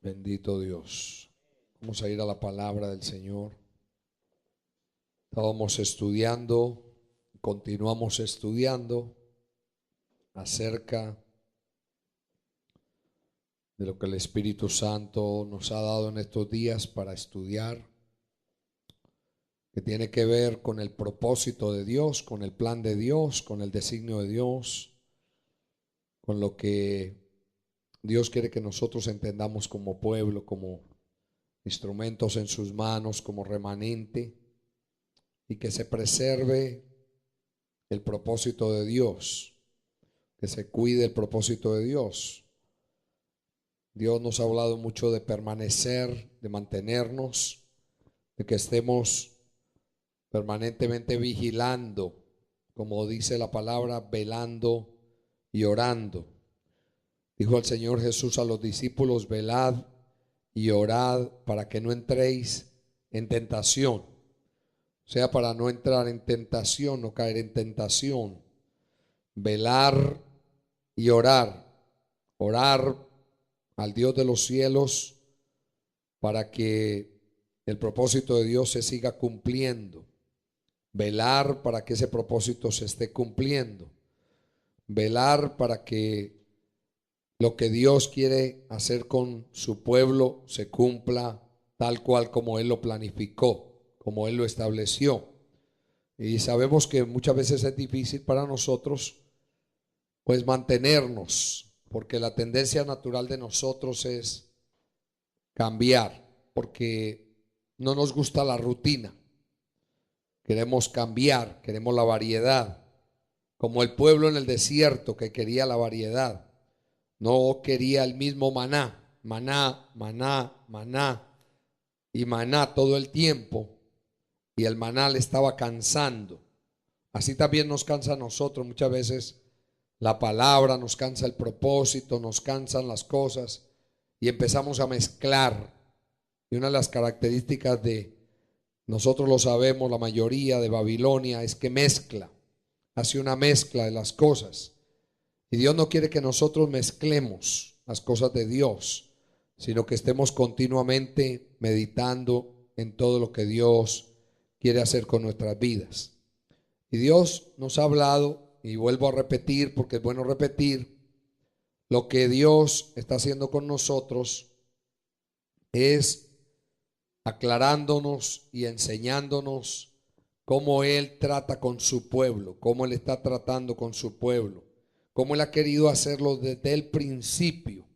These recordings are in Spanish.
Bendito Dios. Vamos a ir a la palabra del Señor. Estábamos estudiando, continuamos estudiando acerca de lo que el Espíritu Santo nos ha dado en estos días para estudiar, que tiene que ver con el propósito de Dios, con el plan de Dios, con el designio de Dios, con lo que Dios quiere que nosotros entendamos como pueblo, como instrumentos en sus manos, como remanente, y que se preserve el propósito de Dios, que se cuide el propósito de Dios. Dios nos ha hablado mucho de permanecer, de mantenernos, de que estemos permanentemente vigilando, como dice la palabra, velando y orando. Dijo el Señor Jesús a los discípulos: velad y orad para que no entréis en tentación. O sea, para no entrar en tentación, no caer en tentación. Velar y orar. Orar al Dios de los cielos para que el propósito de Dios se siga cumpliendo. Velar para que ese propósito se esté cumpliendo. Velar para que lo que Dios quiere hacer con su pueblo se cumpla tal cual como Él lo planificó, como Él lo estableció. Y sabemos que muchas veces es difícil para nosotros pues mantenernos, porque la tendencia natural de nosotros es cambiar, porque no nos gusta la rutina. Queremos cambiar, queremos la variedad, como el pueblo en el desierto que quería la variedad. No quería el mismo maná, maná, maná, maná y maná todo el tiempo, y el maná le estaba cansando. Así también nos cansa a nosotros muchas veces la palabra, nos cansa el propósito, nos cansan las cosas y empezamos a mezclar. Y una de las características de nosotros, lo sabemos, la mayoría de Babilonia, es que mezcla, hace una mezcla de las cosas. Y Dios no quiere que nosotros mezclemos las cosas de Dios, sino que estemos continuamente meditando en todo lo que Dios quiere hacer con nuestras vidas. Y Dios nos ha hablado, y vuelvo a repetir porque es bueno repetir, lo que Dios está haciendo con nosotros es aclarándonos y enseñándonos cómo Él trata con su pueblo, cómo Él está tratando con su pueblo, cómo Él ha querido hacerlo desde el principio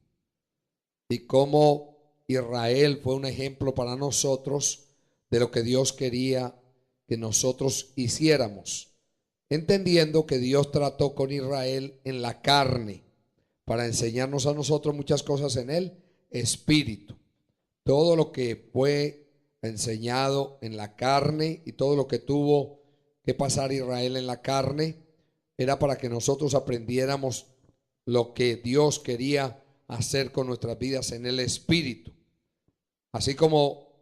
y cómo Israel fue un ejemplo para nosotros de lo que Dios quería que nosotros hiciéramos, entendiendo que Dios trató con Israel en la carne para enseñarnos a nosotros muchas cosas en el espíritu. Todo lo que fue enseñado en la carne y todo lo que tuvo que pasar Israel en la carne era para que nosotros aprendiéramos lo que Dios quería hacer con nuestras vidas en el espíritu. Así como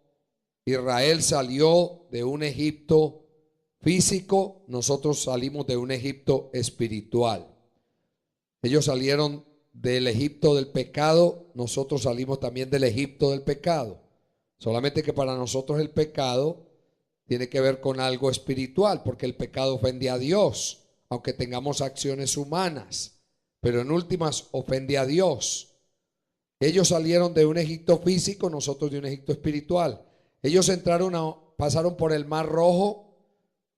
Israel salió de un Egipto físico, nosotros salimos de un Egipto espiritual. Ellos salieron del Egipto del pecado, nosotros salimos también del Egipto del pecado. Solamente que para nosotros el pecado tiene que ver con algo espiritual, porque el pecado ofende a Dios, aunque tengamos acciones humanas, pero en últimas ofende a Dios. Ellos salieron de un Egipto físico, nosotros de un Egipto espiritual. Ellos pasaron por el Mar Rojo,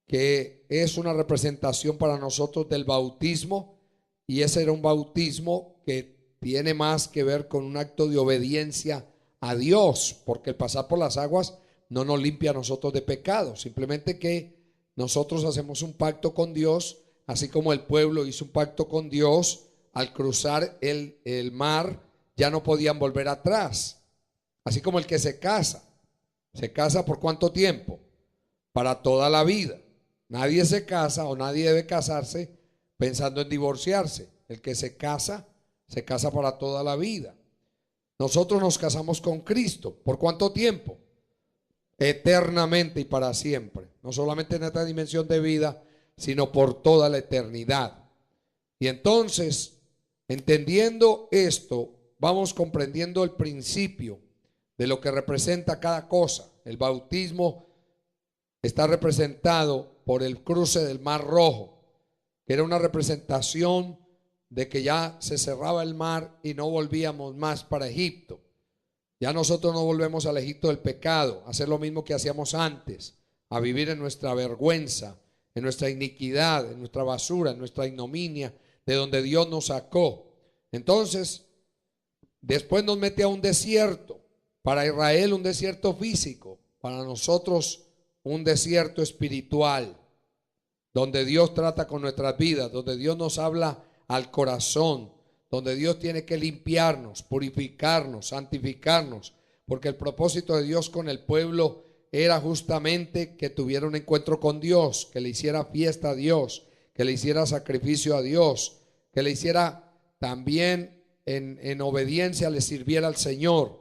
que es una representación para nosotros del bautismo, y ese era un bautismo que tiene más que ver con un acto de obediencia a Dios, porque el pasar por las aguas no nos limpia a nosotros de pecado, simplemente que nosotros hacemos un pacto con Dios, así como el pueblo hizo un pacto con Dios. Al cruzar el mar ya no podían volver atrás, así como el que se casa ¿por cuánto tiempo? Para toda la vida. Nadie se casa o nadie debe casarse pensando en divorciarse. El que se casa para toda la vida. Nosotros nos casamos con Cristo. ¿Por cuánto tiempo? Eternamente y para siempre. No solamente en esta dimensión de vida, sino por toda la eternidad. Y entonces, entendiendo esto, vamos comprendiendo el principio de lo que representa cada cosa. El bautismo está representado por el cruce del Mar Rojo, que era una representación de que ya se cerraba el mar y no volvíamos más para Egipto. Ya nosotros no volvemos al Egipto del pecado, a hacer lo mismo que hacíamos antes, a vivir en nuestra vergüenza, en nuestra iniquidad, en nuestra basura, en nuestra ignominia, de donde Dios nos sacó. Entonces, después nos mete a un desierto. Para Israel un desierto físico, para nosotros un desierto espiritual, donde Dios trata con nuestras vidas, donde Dios nos habla al corazón, donde Dios tiene que limpiarnos, purificarnos, santificarnos, porque el propósito de Dios con el pueblo era justamente que tuviera un encuentro con Dios, que le hiciera fiesta a Dios, que le hiciera sacrificio a Dios, que le hiciera también en obediencia, le sirviera al Señor.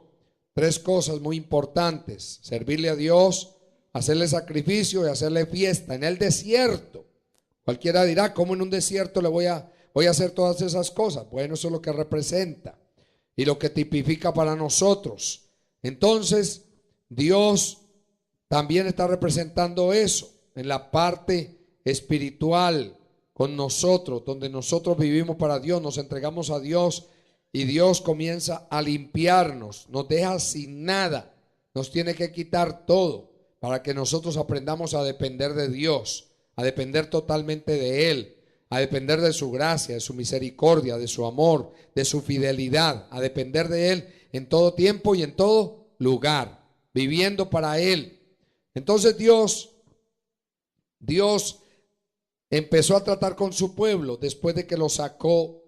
Tres cosas muy importantes: servirle a Dios, hacerle sacrificio y hacerle fiesta en el desierto. Cualquiera dirá, ¿cómo en un desierto le voy a hacer todas esas cosas? Bueno, eso es lo que representa y lo que tipifica para nosotros. Entonces, Dios también está representando eso en la parte espiritual con nosotros, donde nosotros vivimos para Dios, nos entregamos a Dios y Dios comienza a limpiarnos, nos deja sin nada, nos tiene que quitar todo para que nosotros aprendamos a depender de Dios, a depender totalmente de Él, a depender de su gracia, de su misericordia, de su amor, de su fidelidad, a depender de Él en todo tiempo y en todo lugar, viviendo para Él. Entonces Dios empezó a tratar con su pueblo después de que lo sacó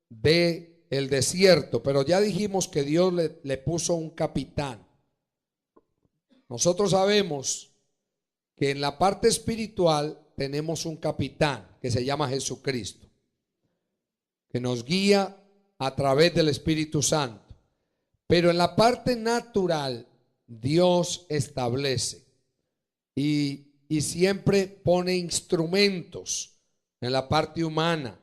de el desierto, pero ya dijimos que Dios le puso un capitán. Nosotros sabemos que en la parte espiritual tenemos un capitán que se llama Jesucristo, que nos guía a través del Espíritu Santo. Pero en la parte natural Dios establece y siempre pone instrumentos en la parte humana.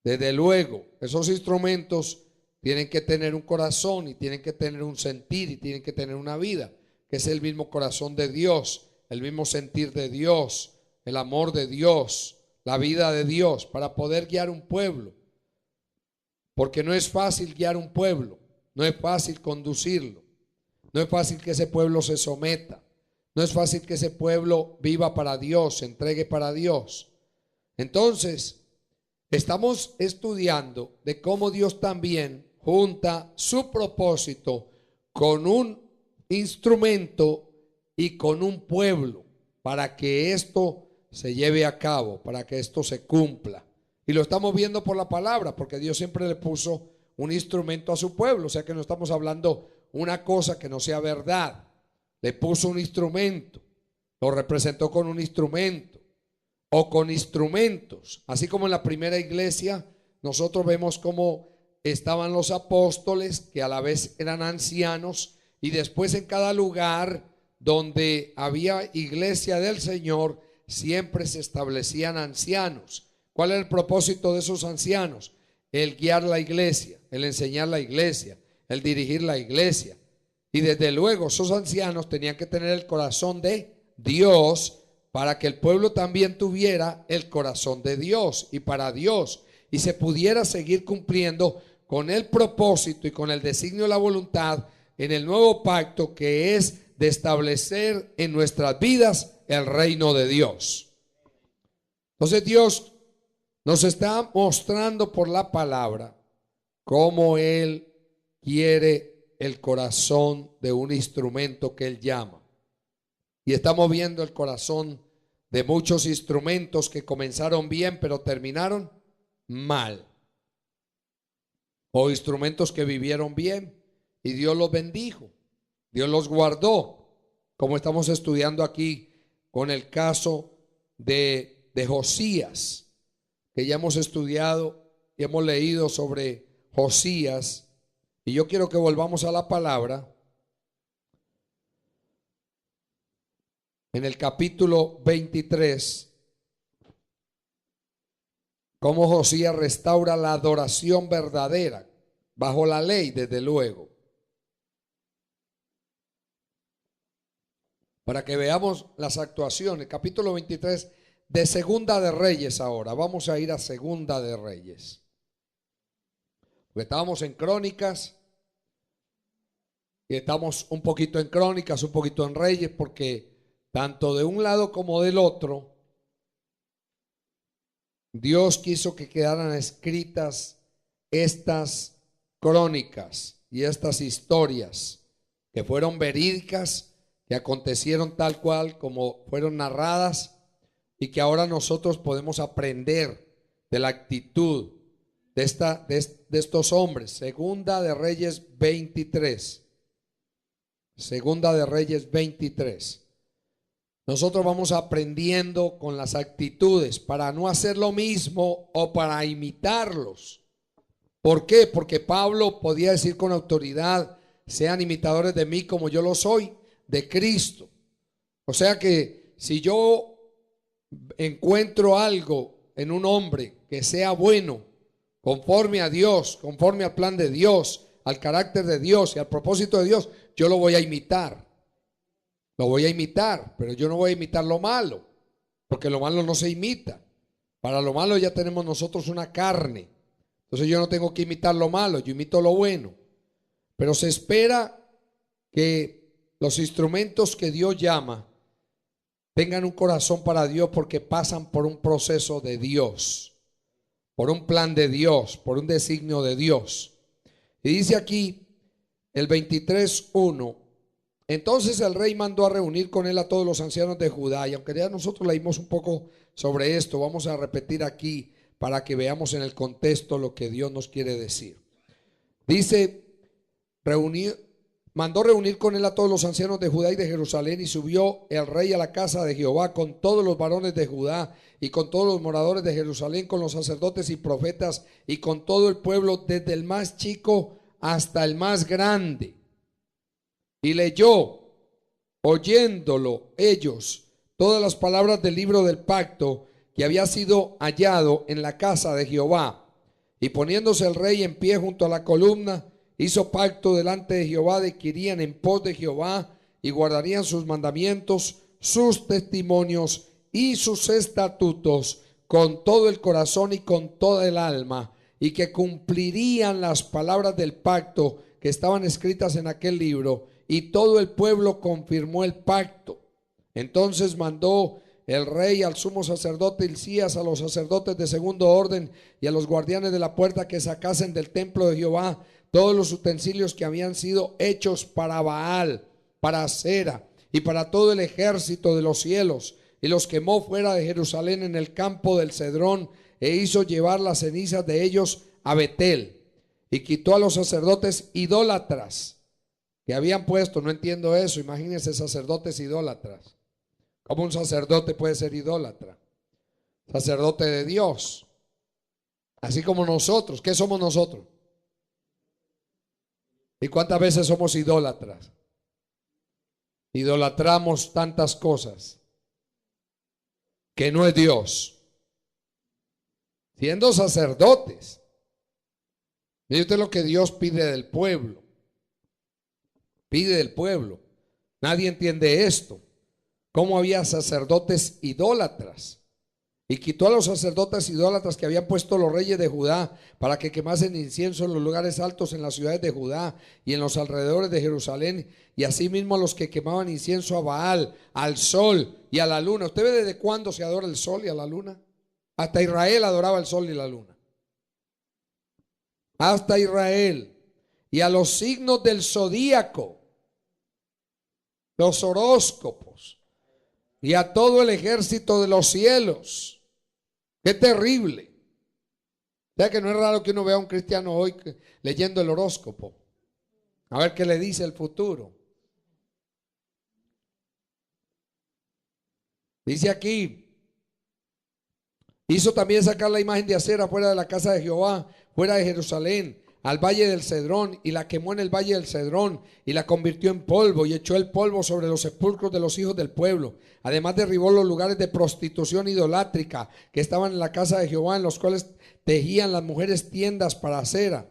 Desde luego, esos instrumentos tienen que tener un corazón y tienen que tener un sentir y tienen que tener una vida, que es el mismo corazón de Dios, el mismo sentir de Dios, el amor de Dios, la vida de Dios, para poder guiar un pueblo. Porque no es fácil guiar un pueblo, no es fácil conducirlo, no es fácil que ese pueblo se someta, no es fácil que ese pueblo viva para Dios, se entregue para Dios. Entonces, estamos estudiando de cómo Dios también junta su propósito con un instrumento y con un pueblo para que esto se lleve a cabo, para que esto se cumpla. Y lo estamos viendo por la palabra, porque Dios siempre le puso un instrumento a su pueblo. O sea que no estamos hablando una cosa que no sea verdad. Le puso un instrumento, lo representó con un instrumento o con instrumentos. Así como en la primera iglesia nosotros vemos cómo estaban los apóstoles, que a la vez eran ancianos, y después en cada lugar donde había iglesia del Señor siempre se establecían ancianos. ¿Cuál era el propósito de esos ancianos? El guiar la iglesia, el enseñar la iglesia, el dirigir la iglesia. Y desde luego esos ancianos tenían que tener el corazón de Dios para que el pueblo también tuviera el corazón de Dios y para Dios, y se pudiera seguir cumpliendo con el propósito y con el designio de la voluntad en el nuevo pacto, que es de establecer en nuestras vidas el reino de Dios. Entonces Dios nos está mostrando por la palabra cómo Él quiere el corazón de un instrumento que Él llama. Y estamos viendo el corazón de muchos instrumentos que comenzaron bien pero terminaron mal. O instrumentos que vivieron bien y Dios los bendijo, Dios los guardó, como estamos estudiando aquí con el caso de Josías, que ya hemos estudiado y hemos leído sobre Josías. Y yo quiero que volvamos a la palabra en el capítulo 23, cómo Josías restaura la adoración verdadera, bajo la ley, desde luego. Para que veamos las actuaciones. Capítulo 23 de Segunda de Reyes ahora. Vamos a ir a Segunda de Reyes. Porque estábamos en Crónicas. Y estamos un poquito en Crónicas, un poquito en Reyes, porque tanto de un lado como del otro, Dios quiso que quedaran escritas estas crónicas y estas historias que fueron verídicas, que acontecieron tal cual como fueron narradas y que ahora nosotros podemos aprender de la actitud de estos hombres. Segunda de Reyes 23. Segunda de Reyes 23. Nosotros vamos aprendiendo con las actitudes para no hacer lo mismo o para imitarlos. ¿Por qué? Porque Pablo podía decir con autoridad: sean imitadores de mí como yo lo soy de Cristo. O sea que si yo encuentro algo en un hombre que sea bueno, conforme a Dios, conforme al plan de Dios, al carácter de Dios y al propósito de Dios, yo lo voy a imitar. Lo voy a imitar, pero yo no voy a imitar lo malo, porque lo malo no se imita. Para lo malo ya tenemos nosotros una carne. Entonces yo no tengo que imitar lo malo, yo imito lo bueno. Pero se espera que los instrumentos que Dios llama tengan un corazón para Dios, porque pasan por un proceso de Dios, por un plan de Dios, por un designio de Dios. Y dice aquí el 23:1: entonces el rey mandó a reunir con él a todos los ancianos de Judá. Y aunque ya nosotros leímos un poco sobre esto, vamos a repetir aquí para que veamos en el contexto lo que Dios nos quiere decir. Dice, mandó reunir con él a todos los ancianos de Judá y de Jerusalén, y subió el rey a la casa de Jehová con todos los varones de Judá y con todos los moradores de Jerusalén, con los sacerdotes y profetas y con todo el pueblo, desde el más chico hasta el más grande. Y leyó, oyéndolo ellos, todas las palabras del libro del pacto que había sido hallado en la casa de Jehová. Y poniéndose el rey en pie junto a la columna, hizo pacto delante de Jehová de que irían en pos de Jehová y guardarían sus mandamientos, sus testimonios y sus estatutos con todo el corazón y con toda el alma, y que cumplirían las palabras del pacto que estaban escritas en aquel libro. Y todo el pueblo confirmó el pacto. Entonces mandó el rey al sumo sacerdote Hilcías, a los sacerdotes de segundo orden y a los guardianes de la puerta, que sacasen del templo de Jehová todos los utensilios que habían sido hechos para Baal, para Acera y para todo el ejército de los cielos, y los quemó fuera de Jerusalén en el campo del Cedrón, e hizo llevar las cenizas de ellos a Betel. Y quitó a los sacerdotes idólatras que habían puesto. No entiendo eso. Imagínense, sacerdotes idólatras. ¿Cómo un sacerdote puede ser idólatra? Sacerdote de Dios. Así como nosotros. ¿Qué somos nosotros? ¿Y cuántas veces somos idólatras? Idolatramos tantas cosas que no es Dios, siendo sacerdotes. Y esto es lo que Dios pide del pueblo. Pide del pueblo. Nadie entiende esto. Cómo había sacerdotes idólatras. Y quitó a los sacerdotes idólatras que habían puesto los reyes de Judá, para que quemasen incienso en los lugares altos en las ciudades de Judá y en los alrededores de Jerusalén, y asimismo a los que quemaban incienso a Baal, al sol y a la luna. ¿Usted ve desde cuándo se adora el sol y a la luna? Hasta Israel adoraba el sol y la luna. Hasta Israel. Y a los signos del zodíaco, los horóscopos, y a todo el ejército de los cielos. Qué terrible. O sea que no es raro que uno vea a un cristiano hoy leyendo el horóscopo, a ver qué le dice el futuro. Dice aquí, hizo también sacar la imagen de acera fuera de la casa de Jehová, fuera de Jerusalén, al valle del Cedrón, y la quemó en el valle del Cedrón, y la convirtió en polvo, y echó el polvo sobre los sepulcros de los hijos del pueblo. Además derribó los lugares de prostitución idolátrica que estaban en la casa de Jehová, en los cuales tejían las mujeres tiendas para acera.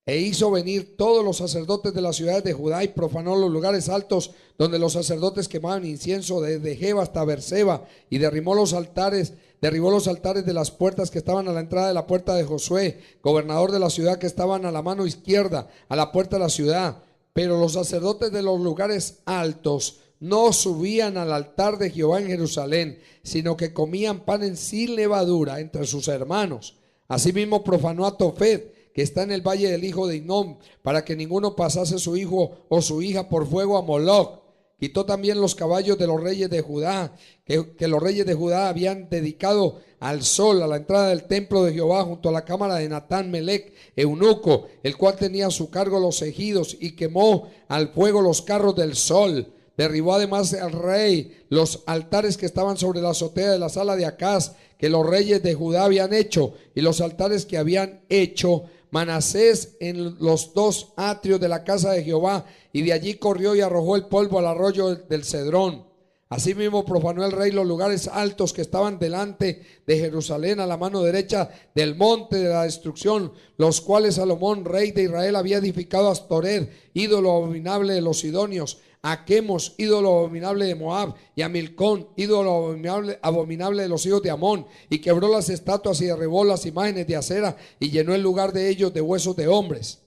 E hizo venir todos los sacerdotes de las ciudades de Judá y profanó los lugares altos donde los sacerdotes quemaban incienso, desde Geba hasta Berseba, y derribó los altares de las puertas que estaban a la entrada de la puerta de Josué, gobernador de la ciudad, que estaban a la mano izquierda, a la puerta de la ciudad. Pero los sacerdotes de los lugares altos no subían al altar de Jehová en Jerusalén, sino que comían pan sin levadura entre sus hermanos. Asimismo profanó a Tofet, que está en el valle del hijo de Hinnom, para que ninguno pasase su hijo o su hija por fuego a Moloc. Quitó también los caballos de los reyes de Judá, que los reyes de Judá habían dedicado al sol a la entrada del templo de Jehová, junto a la cámara de Natán Melec, eunuco, el cual tenía a su cargo los ejidos, y quemó al fuego los carros del sol. Derribó además al rey los altares que estaban sobre la azotea de la sala de Acaz, que los reyes de Judá habían hecho, y los altares que habían hecho Manasés en los dos atrios de la casa de Jehová, y de allí corrió y arrojó el polvo al arroyo del Cedrón. Asimismo profanó el rey los lugares altos que estaban delante de Jerusalén, a la mano derecha del monte de la destrucción, los cuales Salomón, rey de Israel, había edificado a Astoret, ídolo abominable de los sidonios, a Quemos, ídolo abominable de Moab, y a Milcón, ídolo abominable de los hijos de Amón, y quebró las estatuas y derribó las imágenes de acera, y llenó el lugar de ellos de huesos de hombres.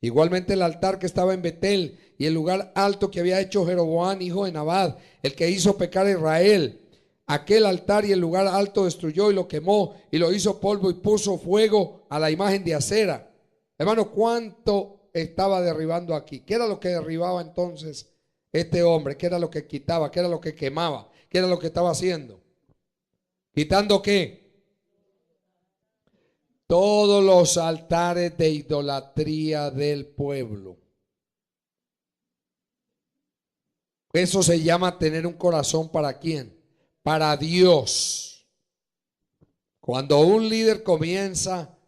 Igualmente el altar que estaba en Betel, y el lugar alto que había hecho Jeroboam, hijo de Nabat, el que hizo pecar a Israel, aquel altar y el lugar alto destruyó y lo quemó, y lo hizo polvo, y puso fuego a la imagen de acera. Hermano, ¿cuánto estaba derribando aquí? ¿Qué era lo que derribaba entonces este hombre? ¿Qué era lo que quitaba? ¿Qué era lo que quemaba? ¿Qué era lo que estaba haciendo? ¿Quitando qué? Todos los altares de idolatría del pueblo. Eso se llama tener un corazón ¿para quién? Para Dios. Cuando un líder comienza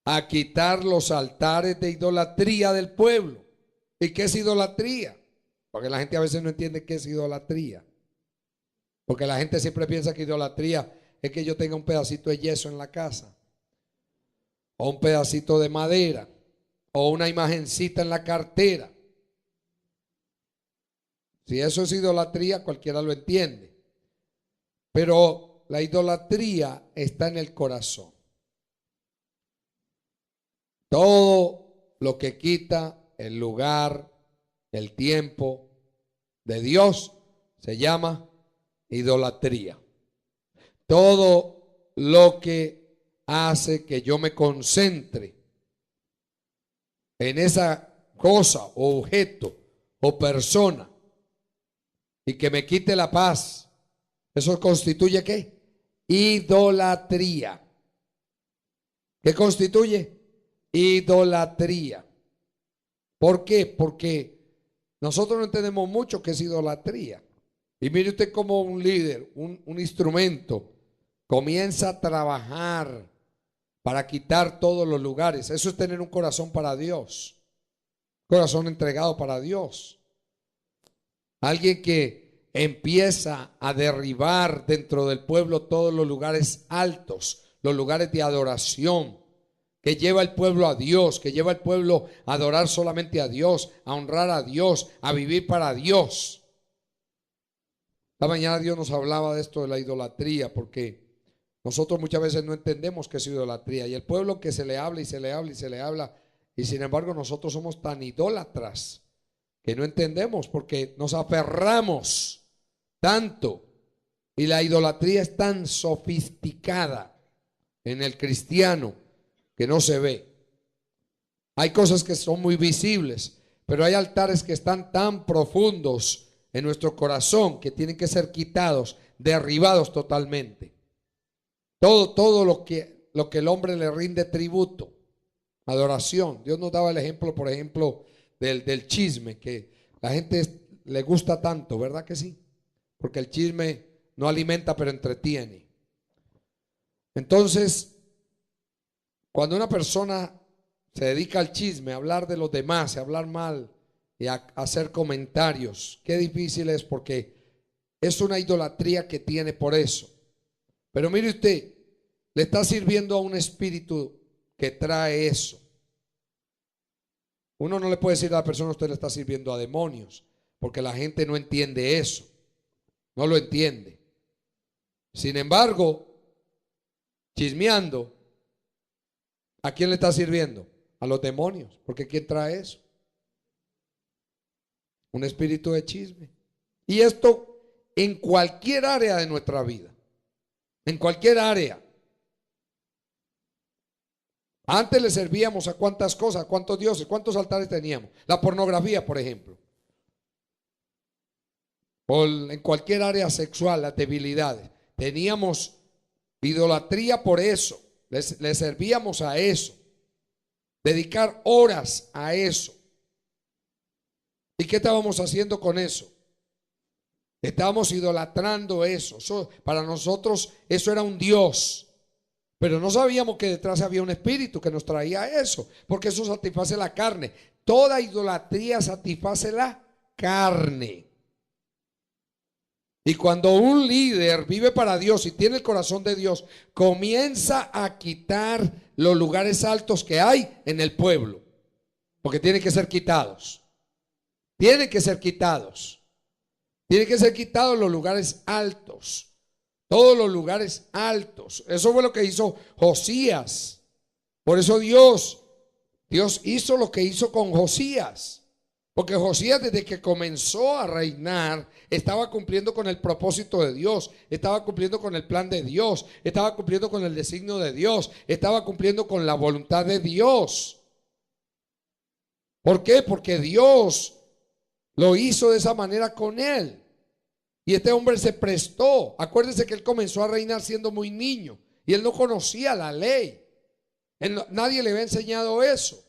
a quitar los altares de idolatría del pueblo. ¿Y qué es idolatría? Porque la gente a veces no entiende qué es idolatría. Porque la gente siempre piensa que idolatría es que yo tenga un pedacito de yeso en la casa, o un pedacito de madera, o una imagencita en la cartera. Si eso es idolatría, cualquiera lo entiende. Pero la idolatría está en el corazón. Todo lo que quita el lugar, el tiempo de Dios se llama idolatría. Todo lo que hace que yo me concentre en esa cosa o objeto o persona y que me quite la paz, ¿eso constituye qué? Idolatría. ¿Qué constituye? Idolatría. ¿Por qué? Porque nosotros no entendemos mucho qué es idolatría. Y mire usted como un líder, un instrumento, comienza a trabajar para quitar todos los lugares. Eso es tener un corazón para Dios, corazón entregado para Dios. Alguien que empieza a derribar dentro del pueblo todos los lugares altos, los lugares de adoración, que lleva el pueblo a Dios, que lleva el pueblo a adorar solamente a Dios, a honrar a Dios, a vivir para Dios. La mañana Dios nos hablaba de esto de la idolatría, porque nosotros muchas veces no entendemos qué es idolatría, y el pueblo que se le habla y se le habla y se le habla, y sin embargo nosotros somos tan idólatras que no entendemos, porque nos aferramos tanto, y la idolatría es tan sofisticada en el cristiano que no se ve. Hay cosas que son muy visibles, pero hay altares que están tan profundos en nuestro corazón que tienen que ser quitados, derribados totalmente. Todo lo que el hombre le rinde tributo, adoración. Dios nos daba el ejemplo, por ejemplo, del chisme, que la gente le gusta tanto, ¿verdad que sí? Porque el chisme no alimenta, pero entretiene. Entonces, cuando una persona se dedica al chisme, a hablar de los demás, a hablar mal y a hacer comentarios, qué difícil es, porque es una idolatría que tiene por eso. Pero mire usted, le está sirviendo a un espíritu que trae eso. Uno no le puede decir a la persona: usted le está sirviendo a demonios, porque la gente no entiende eso, no lo entiende. Sin embargo, chismeando, ¿a quién le está sirviendo? A los demonios, porque ¿quién trae eso? Un espíritu de chisme. Y esto en cualquier área de nuestra vida, en cualquier área. Antes le servíamos a cuántas cosas, a cuántos dioses, cuántos altares teníamos. La pornografía, por ejemplo. O en cualquier área sexual, las debilidades. Teníamos idolatría por eso. Le servíamos a eso. Dedicar horas a eso. ¿Y qué estábamos haciendo con eso? Estábamos idolatrando eso. Para nosotros eso era un Dios. Pero no sabíamos que detrás había un espíritu que nos traía eso, porque eso satisface la carne. Toda idolatría satisface la carne. Y cuando un líder vive para Dios y tiene el corazón de Dios, comienza a quitar los lugares altos que hay en el pueblo, porque tienen que ser quitados. Tienen que ser quitados. Tienen que ser quitados los lugares altos. Todos los lugares altos. Eso fue lo que hizo Josías. Por eso Dios hizo lo que hizo con Josías. Porque Josías, desde que comenzó a reinar, estaba cumpliendo con el propósito de Dios, estaba cumpliendo con el plan de Dios, estaba cumpliendo con el designio de Dios, estaba cumpliendo con la voluntad de Dios. ¿Por qué? Porque Dios lo hizo de esa manera con él. Y este hombre se prestó. Acuérdense que él comenzó a reinar siendo muy niño y él no conocía la ley. Nadie le había enseñado eso.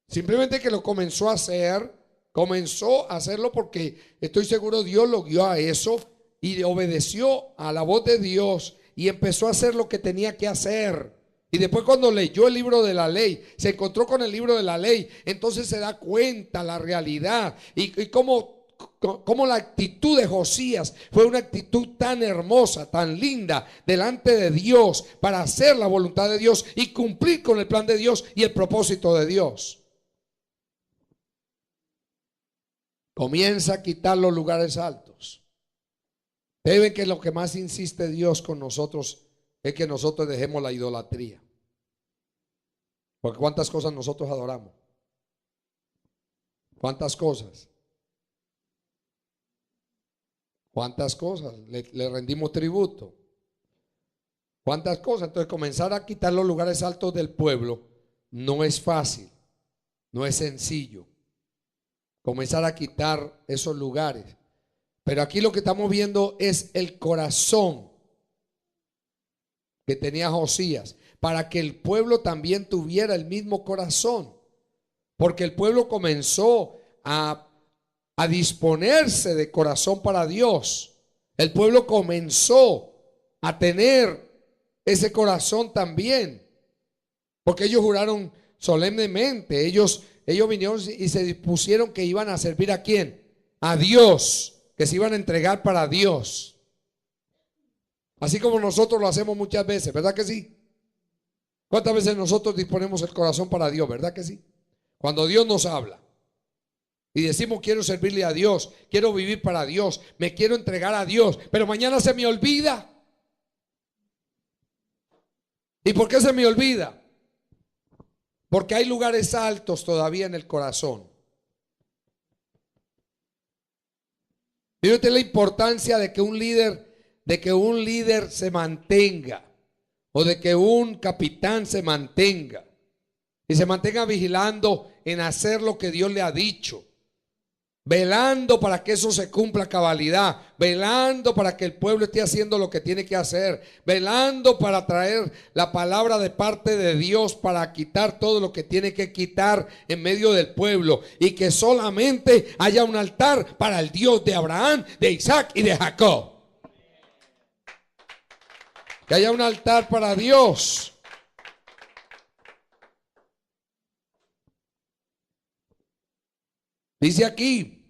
Simplemente que lo comenzó a hacer. Comenzó a hacerlo porque estoy seguro Dios lo guió a eso y obedeció a la voz de Dios y empezó a hacer lo que tenía que hacer. Y después, cuando leyó el libro de la ley, se encontró con el libro de la ley, entonces se da cuenta la realidad y cómo la actitud de Josías fue una actitud tan hermosa, tan linda delante de Dios, para hacer la voluntad de Dios y cumplir con el plan de Dios y el propósito de Dios. Comienza a quitar los lugares altos. Deben que lo que más insiste Dios con nosotros es que nosotros dejemos la idolatría. Porque ¿cuántas cosas nosotros adoramos? ¿Cuántas cosas? ¿Cuántas cosas le rendimos tributo? ¿Cuántas cosas? Entonces, comenzar a quitar los lugares altos del pueblo no es fácil, no es sencillo. Comenzar a quitar esos lugares. Pero aquí lo que estamos viendo es el corazón que tenía Josías, para que el pueblo también tuviera el mismo corazón. Porque el pueblo comenzó a disponerse de corazón para Dios. El pueblo comenzó a tener ese corazón también, porque ellos juraron solemnemente. Ellos vinieron y se dispusieron que iban a servir ¿a quién? A Dios, que se iban a entregar para Dios. Así como nosotros lo hacemos muchas veces, ¿verdad que sí? ¿Cuántas veces nosotros disponemos el corazón para Dios? ¿Verdad que sí? Cuando Dios nos habla y decimos: quiero servirle a Dios, quiero vivir para Dios, me quiero entregar a Dios, pero mañana se me olvida. ¿Y por qué se me olvida? Porque hay lugares altos todavía en el corazón. Mire usted la importancia de que un líder se mantenga, o de que un capitán se mantenga y se mantenga vigilando en hacer lo que Dios le ha dicho, velando para que eso se cumpla a cabalidad, velando para que el pueblo esté haciendo lo que tiene que hacer, velando para traer la palabra de parte de Dios, para quitar todo lo que tiene que quitar en medio del pueblo, y que solamente haya un altar para el Dios de Abraham, de Isaac y de Jacob. Que haya un altar para Dios. Dice aquí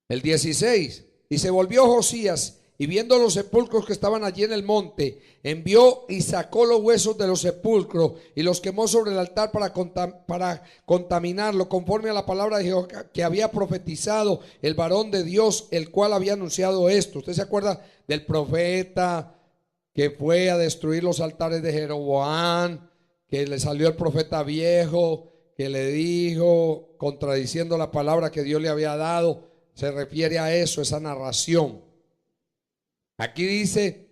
el 16: y se volvió Josías y viendo los sepulcros que estaban allí en el monte, envió y sacó los huesos de los sepulcros y los quemó sobre el altar para contaminarlo, conforme a la palabra de Jehová que había profetizado el varón de Dios, el cual había anunciado esto. ¿Usted se acuerda del profeta que fue a destruir los altares de Jeroboam, que le salió el profeta viejo, que le dijo, contradiciendo la palabra que Dios le había dado? Se refiere a eso, esa narración. Aquí dice,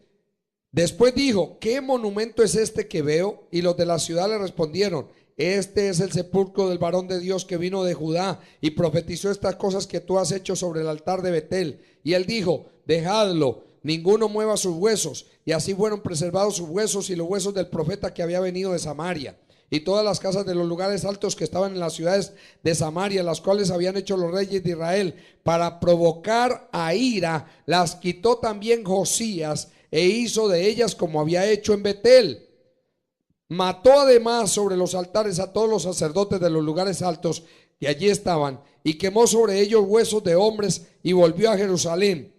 después dijo, ¿qué monumento es este que veo? Y los de la ciudad le respondieron, este es el sepulcro del varón de Dios que vino de Judá y profetizó estas cosas que tú has hecho sobre el altar de Betel. Y él dijo, dejadlo, ninguno mueva sus huesos. Y así fueron preservados sus huesos y los huesos del profeta que había venido de Samaria. Y todas las casas de los lugares altos que estaban en las ciudades de Samaria, las cuales habían hecho los reyes de Israel para provocar a ira, las quitó también Josías e hizo de ellas como había hecho en Betel. Mató además sobre los altares a todos los sacerdotes de los lugares altos que allí estaban y quemó sobre ellos huesos de hombres y volvió a Jerusalén.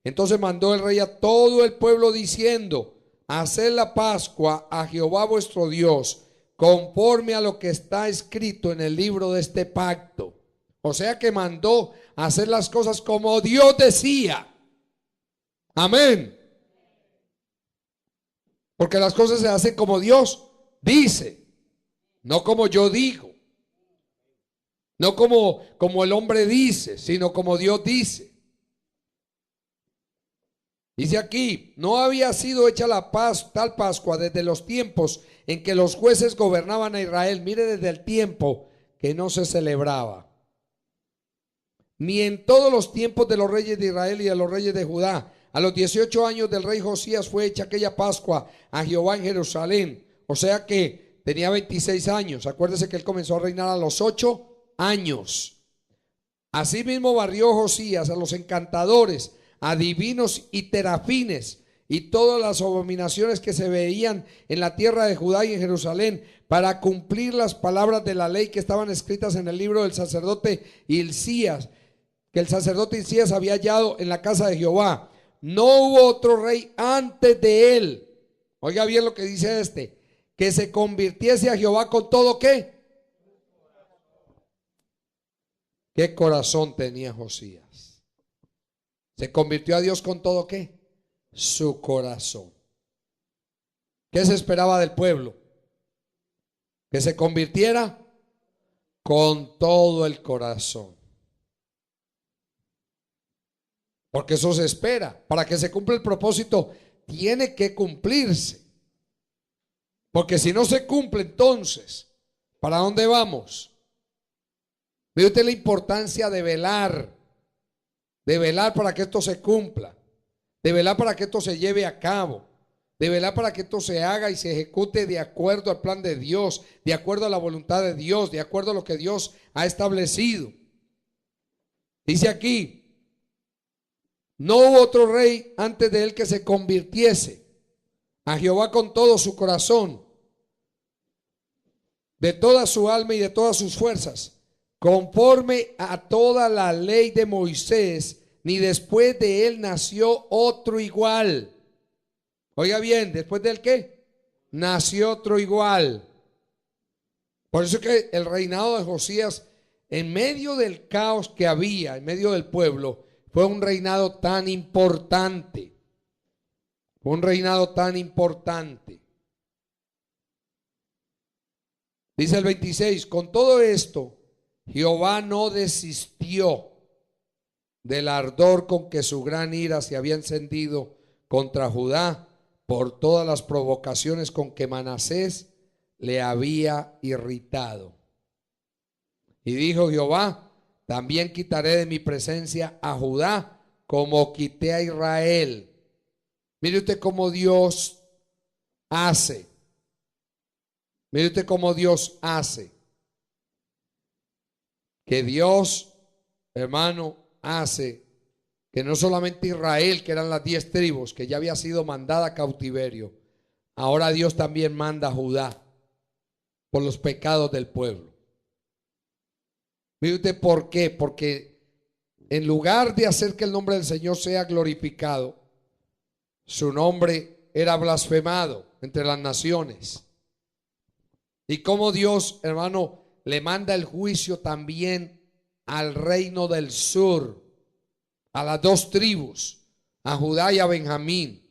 Entonces mandó el rey a todo el pueblo diciendo, haced la Pascua a Jehová vuestro Dios, conforme a lo que está escrito en el libro de este pacto. O sea que mandó hacer las cosas como Dios decía. Amén. Porque las cosas se hacen como Dios dice, no como yo digo, no como el hombre dice, sino como Dios dice. Dice aquí, no había sido hecha tal Pascua desde los tiempos en que los jueces gobernaban a Israel. Mire, desde el tiempo que no se celebraba, ni en todos los tiempos de los reyes de Israel y de los reyes de Judá. A los 18 años del rey Josías fue hecha aquella Pascua a Jehová en Jerusalén. O sea que tenía 26 años. Acuérdese que él comenzó a reinar a los 8 años. Asimismo barrió Josías a los encantadores, adivinos y terafines y todas las abominaciones que se veían en la tierra de Judá y en Jerusalén, para cumplir las palabras de la ley que estaban escritas en el libro del sacerdote Hilcías, que el sacerdote Hilcías había hallado en la casa de Jehová. No hubo otro rey antes de él. Oiga bien lo que dice que se convirtiese a Jehová con todo ¿qué? ¿Qué corazón tenía Josías? Se convirtió a Dios con todo ¿qué? Su corazón. ¿Qué se esperaba del pueblo? Que se convirtiera con todo el corazón. Porque eso se espera. Para que se cumpla el propósito, tiene que cumplirse. Porque si no se cumple, entonces, ¿para dónde vamos? Mire usted la importancia de velar para que esto se cumpla, de velar para que esto se lleve a cabo, de velar para que esto se haga y se ejecute de acuerdo al plan de Dios, de acuerdo a la voluntad de Dios, de acuerdo a lo que Dios ha establecido. Dice aquí, no hubo otro rey antes de él que se convirtiese a Jehová con todo su corazón, de toda su alma y de todas sus fuerzas, conforme a toda la ley de Moisés, ni después de él nació otro igual. Oiga bien, ¿después de él qué? Nació otro igual. Por eso que el reinado de Josías, en medio del caos que había, en medio del pueblo, fue un reinado tan importante. Fue un reinado tan importante. Dice el 26, con todo esto, Jehová no desistió del ardor con que su gran ira se había encendido contra Judá por todas las provocaciones con que Manasés le había irritado. Y dijo Jehová, también quitaré de mi presencia a Judá como quité a Israel. Mire usted cómo Dios hace. Mire usted cómo Dios hace. Que Dios, hermano, hace que no solamente Israel, que eran las 10 tribus, que ya había sido mandada a cautiverio, ahora Dios también manda a Judá por los pecados del pueblo. Mire usted por qué, porque en lugar de hacer que el nombre del Señor sea glorificado, su nombre era blasfemado entre las naciones. Y cómo Dios, hermano, le manda el juicio también al reino del sur, a las dos tribus, a Judá y a Benjamín.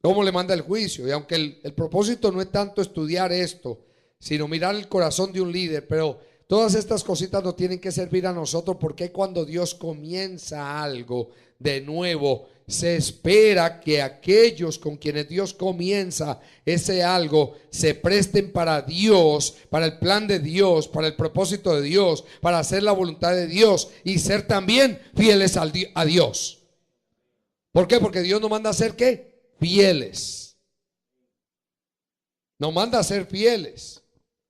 ¿Cómo le manda el juicio? Y aunque el propósito no es tanto estudiar esto, sino mirar el corazón de un líder, pero todas estas cositas nos tienen que servir a nosotros, porque cuando Dios comienza algo de nuevo, se espera que aquellos con quienes Dios comienza ese algo se presten para Dios, para el plan de Dios, para el propósito de Dios, para hacer la voluntad de Dios y ser también fieles a Dios. ¿Por qué? Porque Dios nos manda a ser ¿qué? Fieles. Nos manda a ser fieles.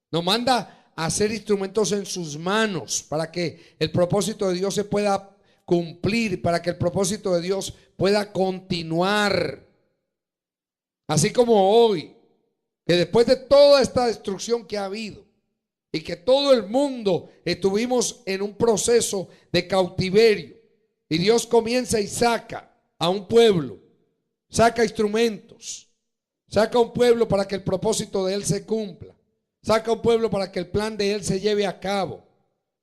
Nos manda a ser instrumentos en sus manos para que el propósito de Dios se pueda cumplir, para que el propósito de Dios pueda continuar. Así como hoy, que después de toda esta destrucción que ha habido y que todo el mundo estuvimos en un proceso de cautiverio, y Dios comienza y saca a un pueblo, saca instrumentos, saca un pueblo para que el propósito de Él se cumpla, saca un pueblo para que el plan de Él se lleve a cabo,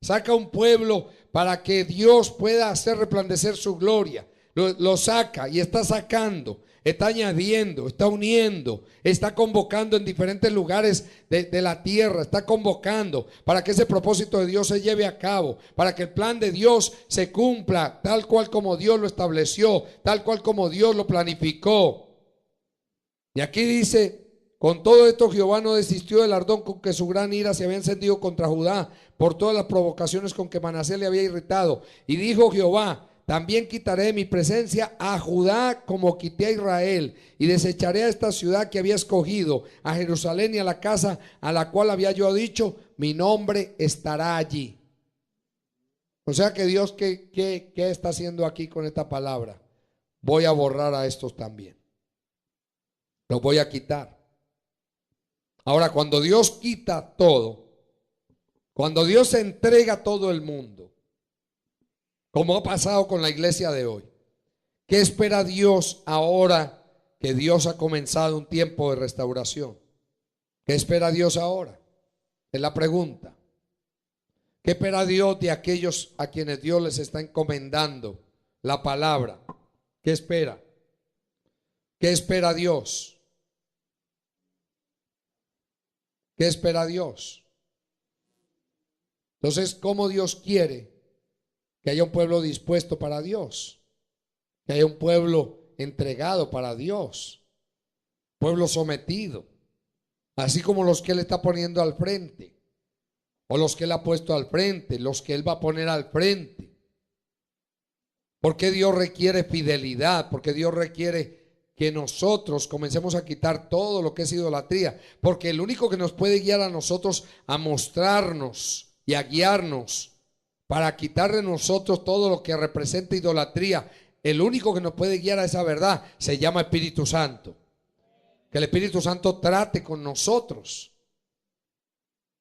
saca un pueblo para que Dios pueda hacer resplandecer su gloria. Lo saca y está sacando, está añadiendo, está uniendo, está convocando en diferentes lugares de la tierra, está convocando para que ese propósito de Dios se lleve a cabo, para que el plan de Dios se cumpla tal cual como Dios lo estableció, tal cual como Dios lo planificó. Y aquí dice: con todo esto Jehová no desistió del ardón con que su gran ira se había encendido contra Judá, por todas las provocaciones con que Manasés le había irritado. Y dijo Jehová: también quitaré de mi presencia a Judá como quité a Israel, y desecharé a esta ciudad que había escogido, a Jerusalén y a la casa a la cual había yo dicho: mi nombre estará allí. O sea que Dios, ¿qué está haciendo aquí con esta palabra? Voy a borrar a estos también. Los voy a quitar. Ahora, cuando Dios quita todo, cuando Dios entrega a todo el mundo, como ha pasado con la iglesia de hoy, ¿qué espera Dios ahora que Dios ha comenzado un tiempo de restauración? ¿Qué espera Dios ahora? Es la pregunta. ¿Qué espera Dios de aquellos a quienes Dios les está encomendando la palabra? ¿Qué espera? ¿Qué espera Dios? ¿Qué espera Dios? Entonces, ¿cómo Dios quiere que haya un pueblo dispuesto para Dios? Que haya un pueblo entregado para Dios, pueblo sometido, así como los que Él está poniendo al frente, o los que Él ha puesto al frente, los que Él va a poner al frente. Porque Dios requiere fidelidad, porque Dios requiere que nosotros comencemos a quitar todo lo que es idolatría, porque el único que nos puede guiar a nosotros a mostrarnos y a guiarnos para quitar de nosotros todo lo que representa idolatría, el único que nos puede guiar a esa verdad se llama Espíritu Santo. Que el Espíritu Santo trate con nosotros.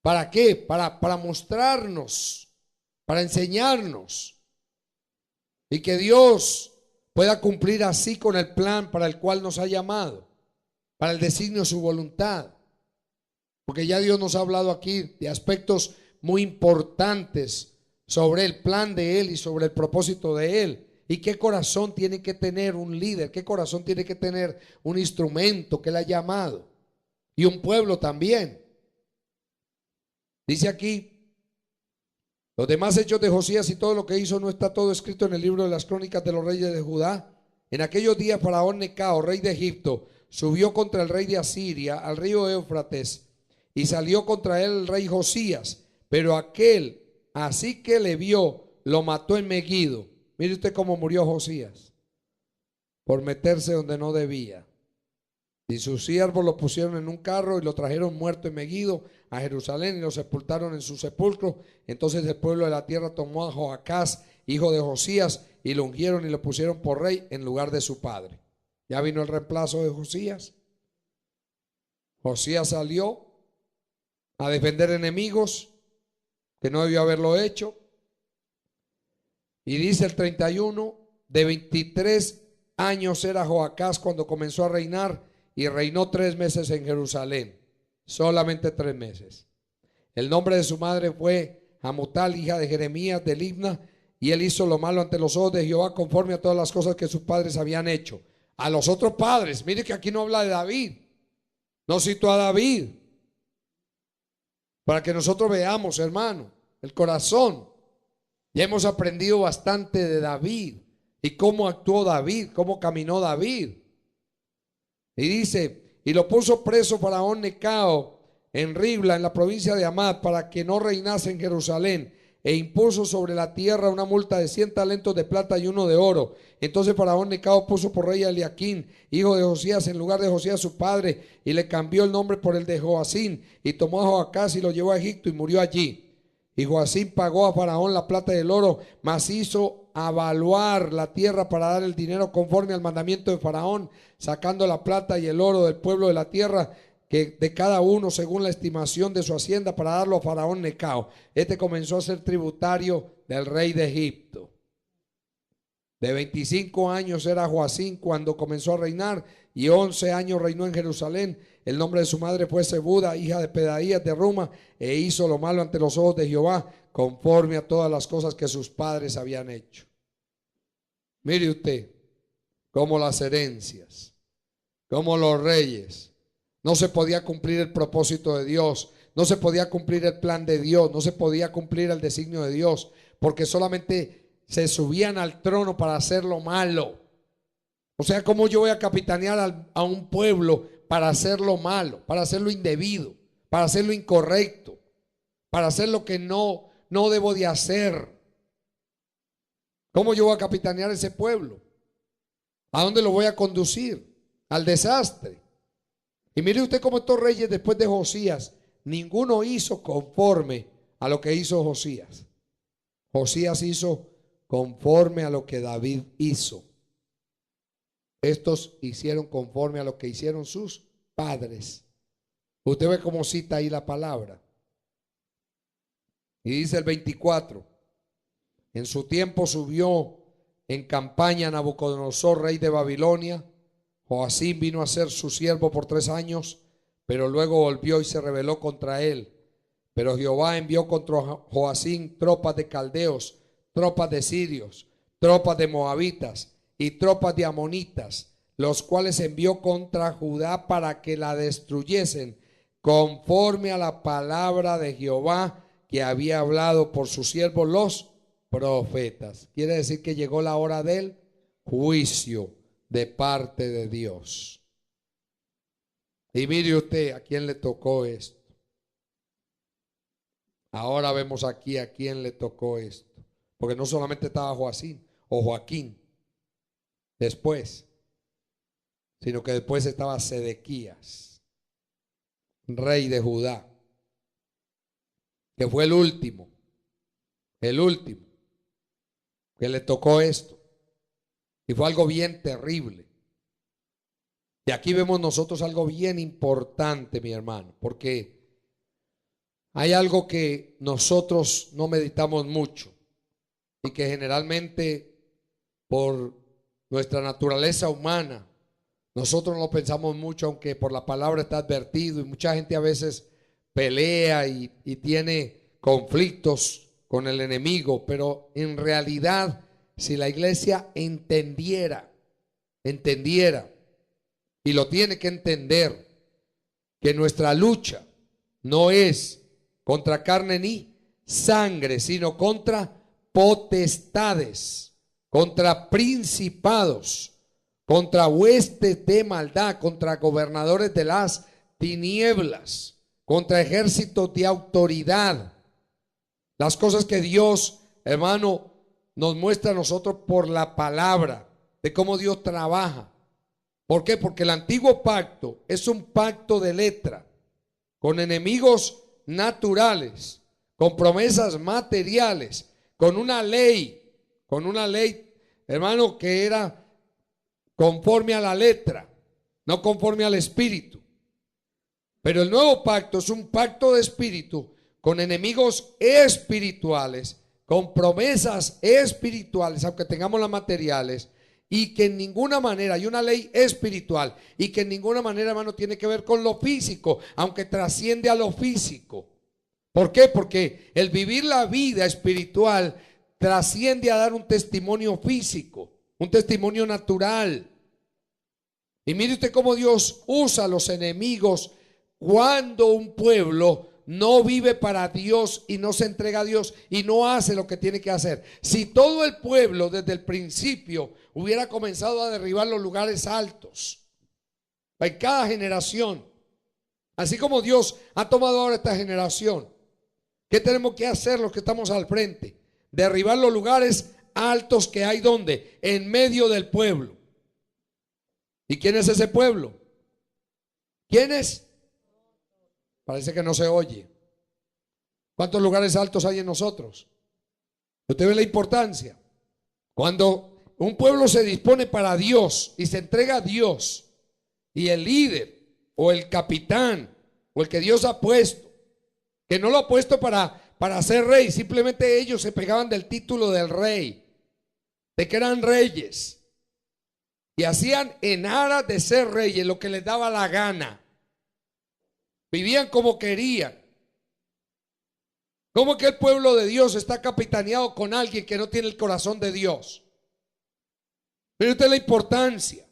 ¿Para qué? Para mostrarnos, para enseñarnos, y que Dios pueda cumplir así con el plan para el cual nos ha llamado, para el designio de su voluntad. Porque ya Dios nos ha hablado aquí de aspectos muy importantes sobre el plan de Él y sobre el propósito de Él. Y qué corazón tiene que tener un líder, qué corazón tiene que tener un instrumento que Él ha llamado, y un pueblo también. Dice aquí: los demás hechos de Josías y todo lo que hizo, ¿no está todo escrito en el libro de las crónicas de los reyes de Judá? En aquellos días Faraón Necao, rey de Egipto, subió contra el rey de Asiria al río Éufrates, y salió contra él el rey Josías, pero aquel, así que le vio, lo mató en Meguido. Mire usted cómo murió Josías, por meterse donde no debía. Y sus siervos lo pusieron en un carro y lo trajeron muerto en Meguido a Jerusalén, y lo sepultaron en su sepulcro. Entonces el pueblo de la tierra tomó a Joacás, hijo de Josías, y lo ungieron y lo pusieron por rey en lugar de su padre. Ya vino el reemplazo de Josías. Josías salió a defender enemigos que no debió haberlo hecho. Y dice el 31, de 23 años era Joacás cuando comenzó a reinar y reinó 3 meses en Jerusalén. Solamente 3 meses. El nombre de su madre fue Hamutal, hija de Jeremías de Libna, y él hizo lo malo ante los ojos de Jehová conforme a todas las cosas que sus padres habían hecho. A los otros padres, mire que aquí no habla de David, no citó a David, para que nosotros veamos, hermano, el corazón. Ya hemos aprendido bastante de David y cómo actuó David, cómo caminó David. Y dice, y lo puso preso Faraón Necao en Ribla, en la provincia de Amad, para que no reinase en Jerusalén, e impuso sobre la tierra una multa de 100 talentos de plata y 1 de oro. Entonces Faraón Necao puso por rey a Eliaquín, hijo de Josías, en lugar de Josías su padre, y le cambió el nombre por el de Joacín, y tomó a Joacás y lo llevó a Egipto y murió allí. Y Joacín pagó a Faraón la plata y el oro, mas hizo avaluar la tierra para dar el dinero conforme al mandamiento de Faraón, sacando la plata y el oro del pueblo de la tierra, que de cada uno según la estimación de su hacienda, para darlo a Faraón Necao. Este comenzó a ser tributario del rey de Egipto. De 25 años era Joacín cuando comenzó a reinar, y 11 años reinó en Jerusalén. El nombre de su madre fue Zebuda, hija de Pedaías de Ruma, e hizo lo malo ante los ojos de Jehová, conforme a todas las cosas que sus padres habían hecho. Mire usted, como las herencias, como los reyes, no se podía cumplir el propósito de Dios, no se podía cumplir el plan de Dios, no se podía cumplir el designio de Dios, porque solamente se subían al trono para hacer lo malo. O sea, ¿cómo yo voy a capitanear a un pueblo para hacer lo malo, para hacer lo indebido, para hacer lo incorrecto, para hacer lo que no debo de hacer? ¿Cómo yo voy a capitanear ese pueblo? ¿A dónde lo voy a conducir? Al desastre. Y mire usted cómo estos reyes después de Josías, ninguno hizo conforme a lo que hizo Josías. Josías hizo conforme a lo que David hizo. Estos hicieron conforme a lo que hicieron sus padres. Usted ve cómo cita ahí la palabra. Y dice el 24: en su tiempo subió en campaña Nabucodonosor, rey de Babilonia. Joacín vino a ser su siervo por 3 años, pero luego volvió y se rebeló contra él. Pero Jehová envió contra Joacín tropas de caldeos, tropas de sirios, tropas de moabitas y tropas de amonitas, los cuales envió contra Judá para que la destruyesen, conforme a la palabra de Jehová que había hablado por sus siervos los profetas. Quiere decir que llegó la hora del juicio de parte de Dios. Y mire usted a quién le tocó esto. Ahora vemos aquí a quién le tocó esto, porque no solamente estaba Joacín o Joaquín después, sino que después estaba Sedequías, rey de Judá, que fue el último que le tocó esto. Y fue algo bien terrible. Y aquí vemos nosotros algo bien importante, mi hermano, porque hay algo que nosotros no meditamos mucho y que generalmente por nuestra naturaleza humana nosotros no lo pensamos mucho, aunque por la palabra está advertido, y mucha gente a veces pelea y tiene conflictos con el enemigo, pero en realidad, si la iglesia entendiera, y lo tiene que entender, que nuestra lucha no es contra carne ni sangre, sino contra potestades, contra principados, contra huestes de maldad, contra gobernadores de las tinieblas, contra ejércitos de autoridad. Las cosas que Dios, hermano, nos muestra a nosotros por la palabra, de cómo Dios trabaja. ¿Por qué? Porque el antiguo pacto es un pacto de letra, con enemigos naturales, con promesas materiales, con una ley, hermano, que era conforme a la letra, no conforme al espíritu. Pero el nuevo pacto es un pacto de espíritu, con enemigos espirituales, con promesas espirituales, aunque tengamos las materiales, y que en ninguna manera, hay una ley espiritual y que en ninguna manera, hermano, tiene que ver con lo físico, aunque trasciende a lo físico. ¿Por qué? Porque el vivir la vida espiritual trasciende a dar un testimonio físico, un testimonio natural. Y mire usted cómo Dios usa a los enemigos cuando un pueblo no vive para Dios y no se entrega a Dios y no hace lo que tiene que hacer. Si todo el pueblo desde el principio hubiera comenzado a derribar los lugares altos en cada generación, así como Dios ha tomado ahora esta generación, ¿qué tenemos que hacer los que estamos al frente? Derribar los lugares altos que hay donde, en medio del pueblo. ¿Y quién es ese pueblo? ¿Quién es? Parece que no se oye. ¿Cuántos lugares altos hay en nosotros? ¿Usted ve la importancia? Cuando un pueblo se dispone para Dios y se entrega a Dios, y el líder o el capitán o el que Dios ha puesto, que no lo ha puesto para ser rey, simplemente ellos se pegaban del título del rey, de que eran reyes, y hacían en aras de ser reyes lo que les daba la gana. Vivían como querían. ¿Cómo que el pueblo de Dios está capitaneado con alguien que no tiene el corazón de Dios? Mire usted la importancia.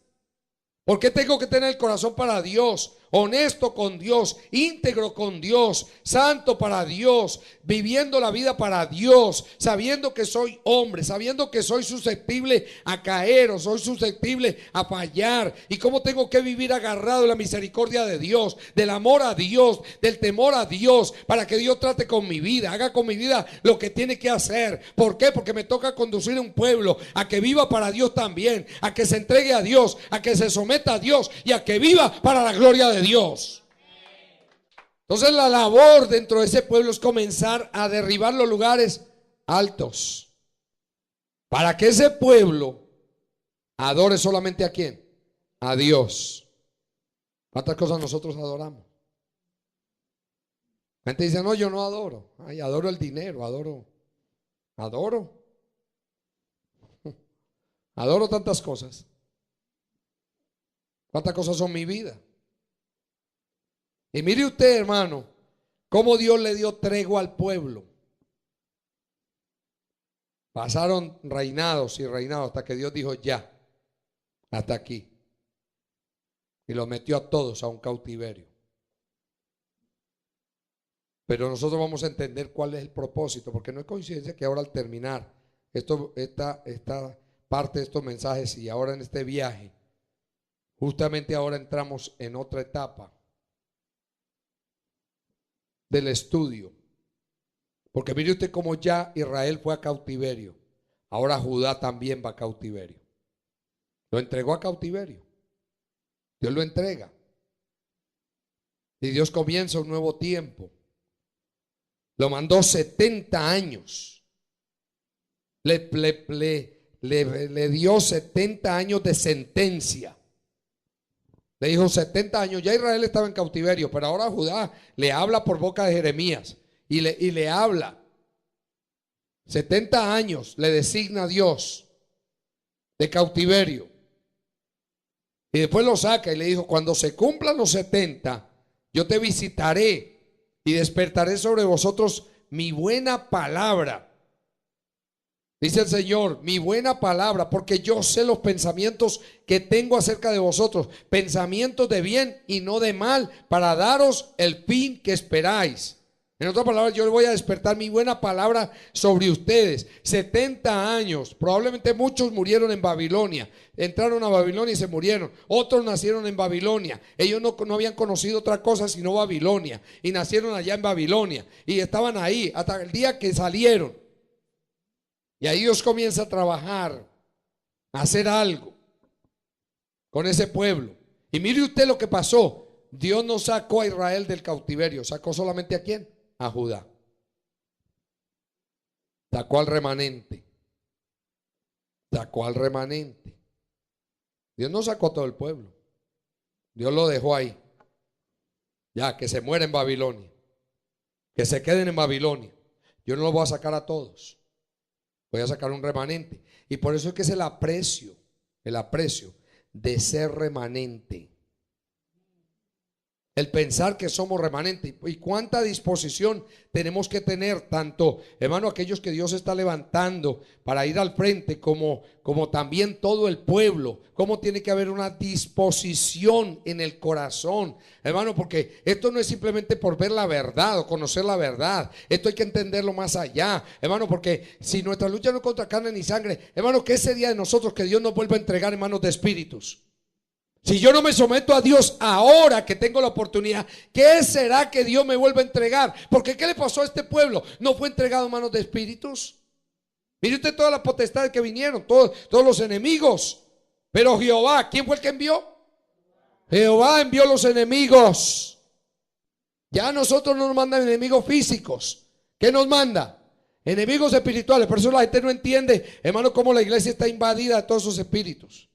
¿Por qué tengo que tener el corazón para Dios? Honesto con Dios, íntegro con Dios, santo para Dios, viviendo la vida para Dios, sabiendo que soy hombre, sabiendo que soy susceptible a caer o soy susceptible a fallar. Y cómo tengo que vivir agarrado de la misericordia de Dios, del amor a Dios, del temor a Dios, para que Dios trate con mi vida, haga con mi vida lo que tiene que hacer. ¿Por qué? Porque me toca conducir a un pueblo a que viva para Dios también, a que se entregue a Dios, a que se someta a Dios y a que viva para la gloria de Dios. Entonces la labor dentro de ese pueblo es comenzar a derribar los lugares altos para que ese pueblo adore solamente ¿a quién? A Dios. ¿Cuántas cosas nosotros adoramos? La gente dice: no, yo no adoro. Ay, adoro el dinero, adoro tantas cosas. ¿Cuántas cosas son mi vida? Y mire usted, hermano, cómo Dios le dio tregua al pueblo. Pasaron reinados y reinados hasta que Dios dijo: ya, hasta aquí. Y los metió a todos a un cautiverio. Pero nosotros vamos a entender cuál es el propósito, porque no es coincidencia que ahora al terminar esta parte de estos mensajes y ahora en este viaje, justamente ahora entramos en otra etapa del estudio. Porque mire usted cómo ya Israel fue a cautiverio, ahora Judá también va a cautiverio. Lo entregó a cautiverio. Dios lo entrega. Y Dios comienza un nuevo tiempo. Lo mandó 70 años. Le dio 70 años de sentencia. Le dijo 70 años, ya Israel estaba en cautiverio, pero ahora Judá le habla por boca de Jeremías y le habla. 70 años le designa a Dios de cautiverio. Y después lo saca y le dijo: cuando se cumplan los 70, yo te visitaré y despertaré sobre vosotros mi buena palabra. Dice el Señor: mi buena palabra, porque yo sé los pensamientos que tengo acerca de vosotros, pensamientos de bien y no de mal, para daros el fin que esperáis. En otras palabras, yo le voy a despertar mi buena palabra sobre ustedes. 70 años, probablemente muchos murieron en Babilonia, entraron a Babilonia y se murieron. Otros nacieron en Babilonia, ellos no habían conocido otra cosa sino Babilonia, y nacieron allá en Babilonia, y estaban ahí hasta el día que salieron. Y ahí Dios comienza a trabajar, a hacer algo con ese pueblo. Y mire usted lo que pasó. Dios no sacó a Israel del cautiverio. ¿Sacó solamente a quién? A Judá. Sacó al remanente. Sacó al remanente. Dios no sacó a todo el pueblo. Dios lo dejó ahí. Ya, que se muera en Babilonia. Que se queden en Babilonia. Yo no los voy a sacar a todos. Voy a sacar un remanente. Y por eso es que es el aprecio el aprecio de ser remanente. El pensar que somos remanente. Y cuánta disposición tenemos que tener, tanto, hermano, aquellos que Dios está levantando para ir al frente, como también todo el pueblo. Cómo tiene que haber una disposición en el corazón, hermano, porque esto no es simplemente por ver la verdad o conocer la verdad. Esto hay que entenderlo más allá, hermano, porque si nuestra lucha no es contra carne ni sangre, hermano, ¿qué sería de nosotros que Dios nos vuelva a entregar en manos de espíritus? Si yo no me someto a Dios ahora que tengo la oportunidad, ¿qué será que Dios me vuelva a entregar? Porque ¿qué le pasó a este pueblo? No fue entregado en manos de espíritus. Mire usted todas las potestades que vinieron, todos los enemigos. Pero Jehová, ¿quién fue el que envió? Jehová envió los enemigos. Ya a nosotros no nos mandan enemigos físicos. ¿Qué nos manda? Enemigos espirituales. Por eso la gente no entiende, hermano, cómo la iglesia está invadida de todos esos espíritus.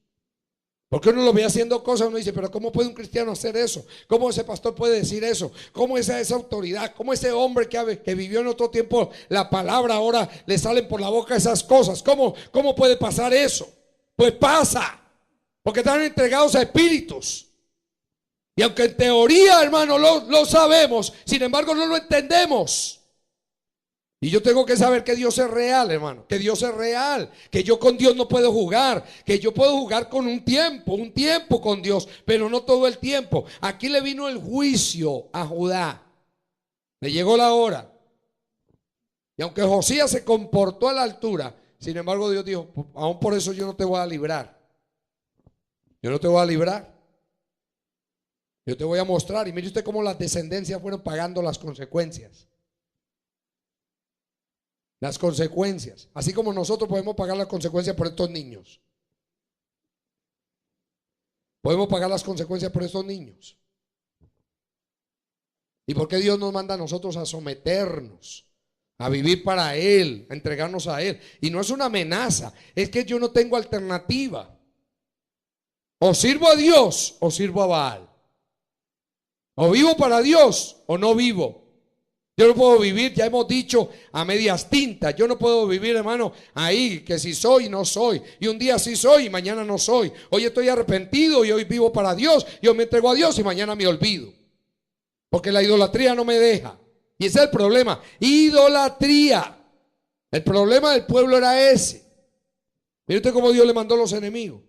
Porque uno lo ve haciendo cosas, uno dice, pero ¿cómo puede un cristiano hacer eso? ¿Cómo ese pastor puede decir eso? ¿Cómo esa autoridad? ¿Cómo ese hombre que vivió en otro tiempo la palabra ahora le salen por la boca esas cosas? ¿Cómo puede pasar eso? Pues pasa, porque están entregados a espíritus. Y aunque en teoría, hermano, lo sabemos, sin embargo no lo entendemos. Y yo tengo que saber que Dios es real, hermano, que Dios es real, que yo con Dios no puedo jugar, que yo puedo jugar con un tiempo con Dios, pero no todo el tiempo. Aquí le vino el juicio a Judá, le llegó la hora. Y aunque Josías se comportó a la altura, sin embargo Dios dijo, aún por eso yo no te voy a librar. Yo no te voy a librar. Yo te voy a mostrar. Y mire usted cómo las descendencias fueron pagando las consecuencias. Las consecuencias, así como nosotros podemos pagar las consecuencias por estos niños. Podemos pagar las consecuencias por estos niños. ¿Y por qué Dios nos manda a nosotros a someternos, a vivir para Él, a entregarnos a Él? Y no es una amenaza, es que yo no tengo alternativa. O sirvo a Dios o sirvo a Baal. O vivo para Dios o no vivo. Yo no puedo vivir, ya hemos dicho, a medias tintas. Yo no puedo vivir, hermano, ahí, que si soy, no soy. Y un día sí soy y mañana no soy. Hoy estoy arrepentido y hoy vivo para Dios. Yo me entrego a Dios y mañana me olvido. Porque la idolatría no me deja. Y ese es el problema. Idolatría. El problema del pueblo era ese. Mire usted cómo Dios le mandó los enemigos.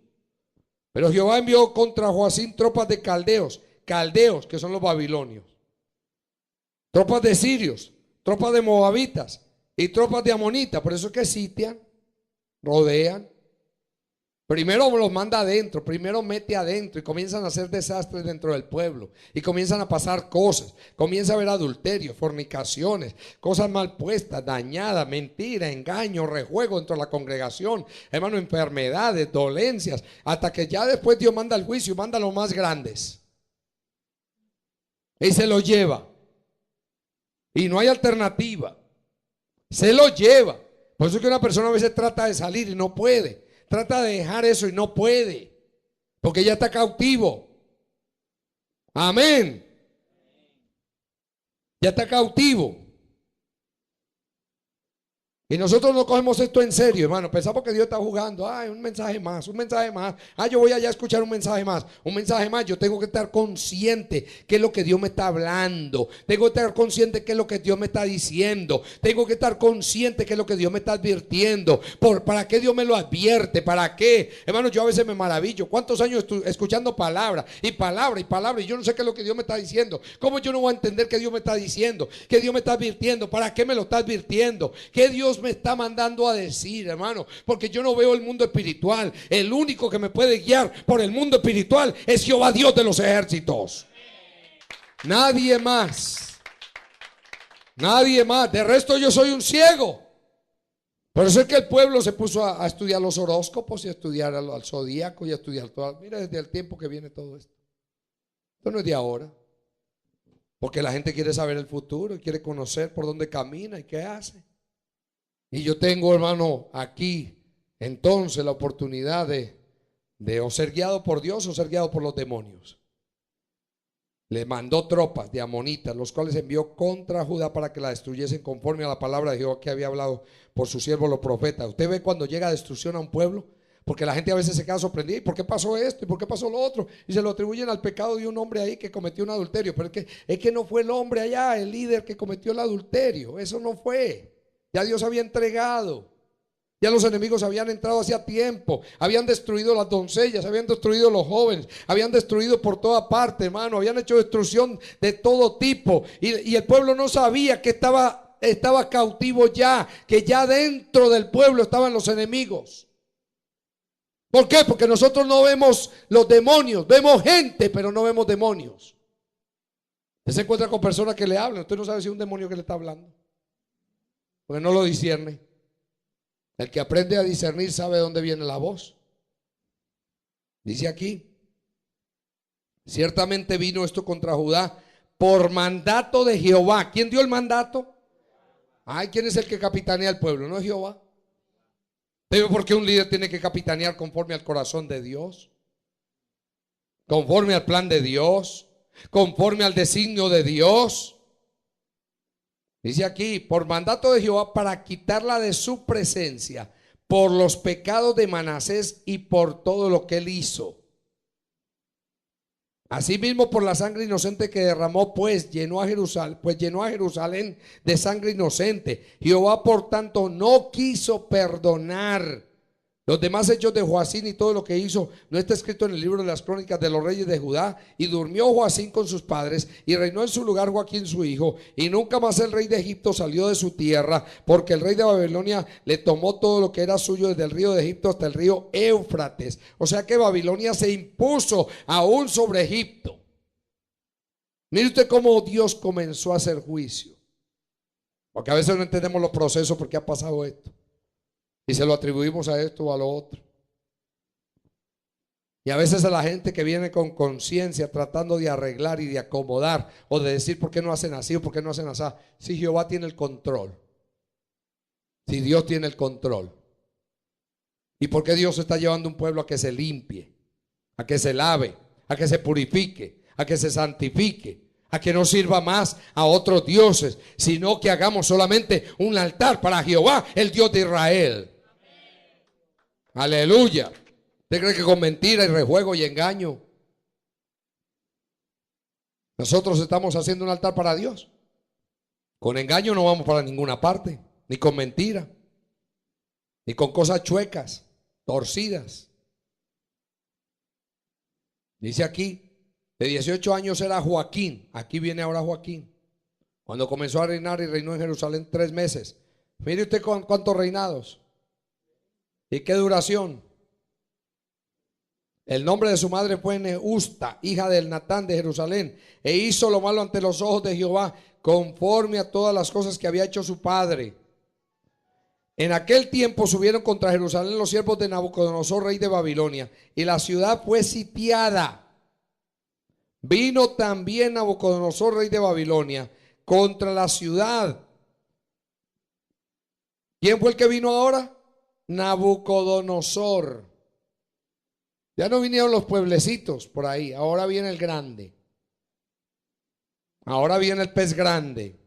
Pero Jehová envió contra Joacim tropas de caldeos. Caldeos, que son los babilonios. Tropas de sirios, tropas de moabitas y tropas de amonitas. Por eso es que sitian, rodean. Primero los manda adentro, primero mete adentro y comienzan a hacer desastres dentro del pueblo. Y comienzan a pasar cosas, comienza a haber adulterio, fornicaciones, cosas mal puestas, dañadas, mentira, engaño, rejuego dentro de la congregación. Hermano, enfermedades, dolencias, hasta que ya después Dios manda el juicio y manda a los más grandes. Y se los lleva. Y no hay alternativa. Se lo lleva. Por eso es que una persona a veces trata de salir y no puede. Trata de dejar eso y no puede. Porque ya está cautivo. Amén. Ya está cautivo. Y nosotros no cogemos esto en serio, hermano. Pensamos que Dios está jugando. Ay, un mensaje más, un mensaje más. Yo voy allá a escuchar un mensaje más. Un mensaje más. Yo tengo que estar consciente qué es lo que Dios me está hablando. Tengo que estar consciente qué es lo que Dios me está diciendo. Tengo que estar consciente qué es lo que Dios me está advirtiendo. ¿Para qué Dios me lo advierte? ¿Para qué? Hermano, yo a veces me maravillo. ¿Cuántos años estoy escuchando palabra y palabra y palabra? Y yo no sé qué es lo que Dios me está diciendo. ¿Cómo yo no voy a entender qué Dios me está diciendo? ¿Qué Dios me está advirtiendo? ¿Para qué me lo está advirtiendo? ¿Qué Dios me está mandando a decir, hermano? Porque yo no veo el mundo espiritual. El único que me puede guiar por el mundo espiritual es Jehová Dios de los ejércitos. Nadie más. Nadie más. De resto yo soy un ciego. Por eso es que el pueblo se puso a estudiar los horóscopos y a estudiar al zodíaco y a estudiar todo. Mira desde el tiempo que viene todo esto. Esto no es de ahora. Porque la gente quiere saber el futuro y quiere conocer por dónde camina y qué hace. Y yo tengo, hermano, aquí entonces la oportunidad de o ser guiado por Dios o ser guiado por los demonios. Le mandó tropas de amonitas, los cuales envió contra Judá para que la destruyesen conforme a la palabra de Jehová que había hablado por su siervo los profetas. Usted ve cuando llega destrucción a un pueblo, Porque la gente a veces se queda sorprendida. ¿Y por qué pasó esto? ¿Y por qué pasó lo otro? Y se lo atribuyen al pecado de un hombre ahí que cometió un adulterio. Pero es que no fue el hombre allá, el líder que cometió el adulterio. Eso no fue. Ya Dios había entregado. Ya los enemigos habían entrado hacía tiempo. Habían destruido las doncellas, habían destruido los jóvenes, habían destruido por toda parte, hermano. Habían hecho destrucción de todo tipo. Y el pueblo no sabía que estaba cautivo ya, que ya dentro del pueblo estaban los enemigos. ¿Por qué? Porque nosotros no vemos los demonios, vemos gente, pero no vemos demonios. Usted se encuentra con personas que le hablan, usted no sabe si es un demonio que le está hablando, porque no lo discierne. El que aprende a discernir sabe de dónde viene la voz. Dice aquí: ciertamente vino esto contra Judá por mandato de Jehová. ¿Quién dio el mandato? Ay, ¿quién es el que capitanea el pueblo? ¿No es Jehová? Pero ¿por qué un líder tiene que capitanear conforme al corazón de Dios? Conforme al plan de Dios, conforme al designio de Dios. Dice aquí: por mandato de Jehová, para quitarla de su presencia, por los pecados de Manasés y por todo lo que él hizo. Asimismo, por la sangre inocente que derramó, pues llenó a Jerusalén de sangre inocente. Jehová, por tanto, no quiso perdonar los demás hechos de Joacim, y todo lo que hizo no está escrito en el libro de las crónicas de los reyes de Judá. Y durmió Joacim con sus padres, y reinó en su lugar Joaquín su hijo. Y nunca más el rey de Egipto salió de su tierra, porque el rey de Babilonia le tomó todo lo que era suyo, desde el río de Egipto hasta el río Éufrates. O sea que Babilonia se impuso aún sobre Egipto. Mire usted cómo Dios comenzó a hacer juicio, porque a veces no entendemos los procesos, porque ha pasado esto y se lo atribuimos a esto o a lo otro. Y a veces a la gente que viene con conciencia tratando de arreglar y de acomodar, o de decir por qué no hacen así o por qué no hacen así. Si Jehová tiene el control, si Dios tiene el control. ¿Y por qué Dios está llevando un pueblo a que se limpie, a que se lave, a que se purifique, a que se santifique, a que no sirva más a otros dioses, sino que hagamos solamente un altar para Jehová, el Dios de Israel? Aleluya. ¿Usted cree que con mentira y rejuego y engaño nosotros estamos haciendo un altar para Dios? Con engaño no vamos para ninguna parte, ni con mentira, ni con cosas chuecas, torcidas. Dice aquí: de 18 años era Joaquín. Aquí viene ahora Joaquín, cuando comenzó a reinar, y reinó en Jerusalén 3 meses. Mire usted cuántos reinados y qué duración. El nombre de su madre fue Neusta, hija del Natán de Jerusalén, e hizo lo malo ante los ojos de Jehová, conforme a todas las cosas que había hecho su padre. En aquel tiempo subieron contra Jerusalén los siervos de Nabucodonosor, rey de Babilonia, y la ciudad fue sitiada. Vino también Nabucodonosor, rey de Babilonia, contra la ciudad. ¿Quién fue el que vino ahora? Nabucodonosor. Ya no vinieron los pueblecitos por ahí, ahora viene el grande. Ahora viene el pez grande.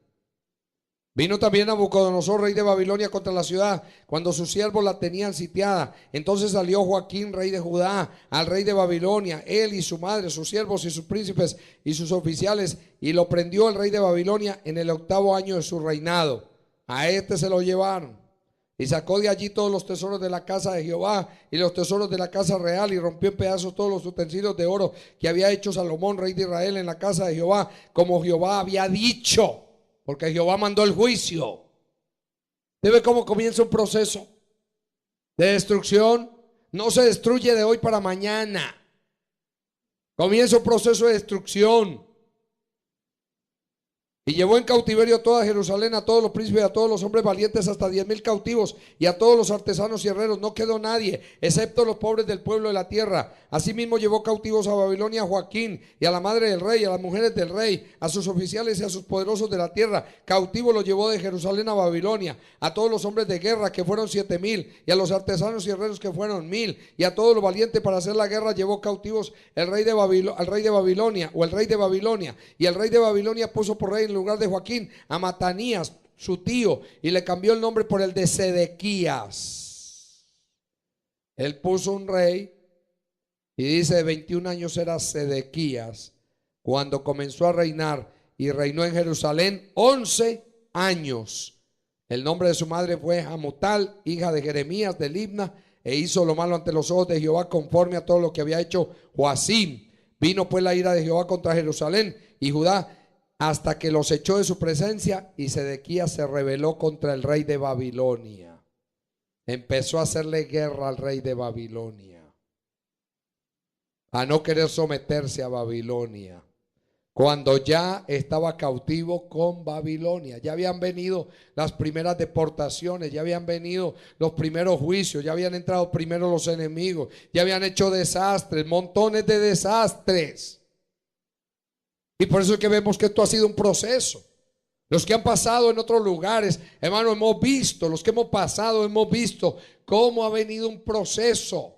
Vino también Nabucodonosor, rey de Babilonia, contra la ciudad, cuando sus siervos la tenían sitiada. Entonces salió Joaquín, rey de Judá, al rey de Babilonia, él y su madre, sus siervos y sus príncipes y sus oficiales, y lo prendió el rey de Babilonia en el 8º año de su reinado. A este se lo llevaron, y sacó de allí todos los tesoros de la casa de Jehová y los tesoros de la casa real, y rompió en pedazos todos los utensilios de oro que había hecho Salomón, rey de Israel, en la casa de Jehová, como Jehová había dicho, porque Jehová mandó el juicio. ¿Usted ve cómo comienza un proceso de destrucción? No se destruye de hoy para mañana. Comienza un proceso de destrucción. Y llevó en cautiverio a toda Jerusalén, a todos los príncipes, a todos los hombres valientes, hasta 10,000 cautivos, y a todos los artesanos y herreros. No quedó nadie, excepto los pobres del pueblo de la tierra. Asimismo llevó cautivos a Babilonia a Joaquín, y a la madre del rey, a las mujeres del rey, a sus oficiales y a sus poderosos de la tierra. Cautivo los llevó de Jerusalén a Babilonia. A todos los hombres de guerra, que fueron 7,000, y a los artesanos y herreros, que fueron 1,000, y a todos los valientes para hacer la guerra llevó cautivos al rey de Babilonia, o el rey de Babilonia. Y el rey de Babilonia puso por rey en lugar de Joaquín a Matanías, su tío, y le cambió el nombre por el de Sedequías. Él puso un rey y dice, de 21 años era Sedequías cuando comenzó a reinar, y reinó en Jerusalén 11 años. El nombre de su madre fue Hamutal, hija de Jeremías de Libna, e hizo lo malo ante los ojos de Jehová conforme a todo lo que había hecho Joacim. Vino pues la ira de Jehová contra Jerusalén y Judá hasta que los echó de su presencia, y Sedequías se rebeló contra el rey de Babilonia. Empezó a hacerle guerra al rey de Babilonia, a no querer someterse a Babilonia, cuando ya estaba cautivo con Babilonia. Ya habían venido las primeras deportaciones, ya habían venido los primeros juicios, ya habían entrado primero los enemigos, ya habían hecho desastres, montones de desastres. Y por eso es que vemos que esto ha sido un proceso. Los que han pasado en otros lugares, hermano, hemos visto, los que hemos pasado, hemos visto cómo ha venido un proceso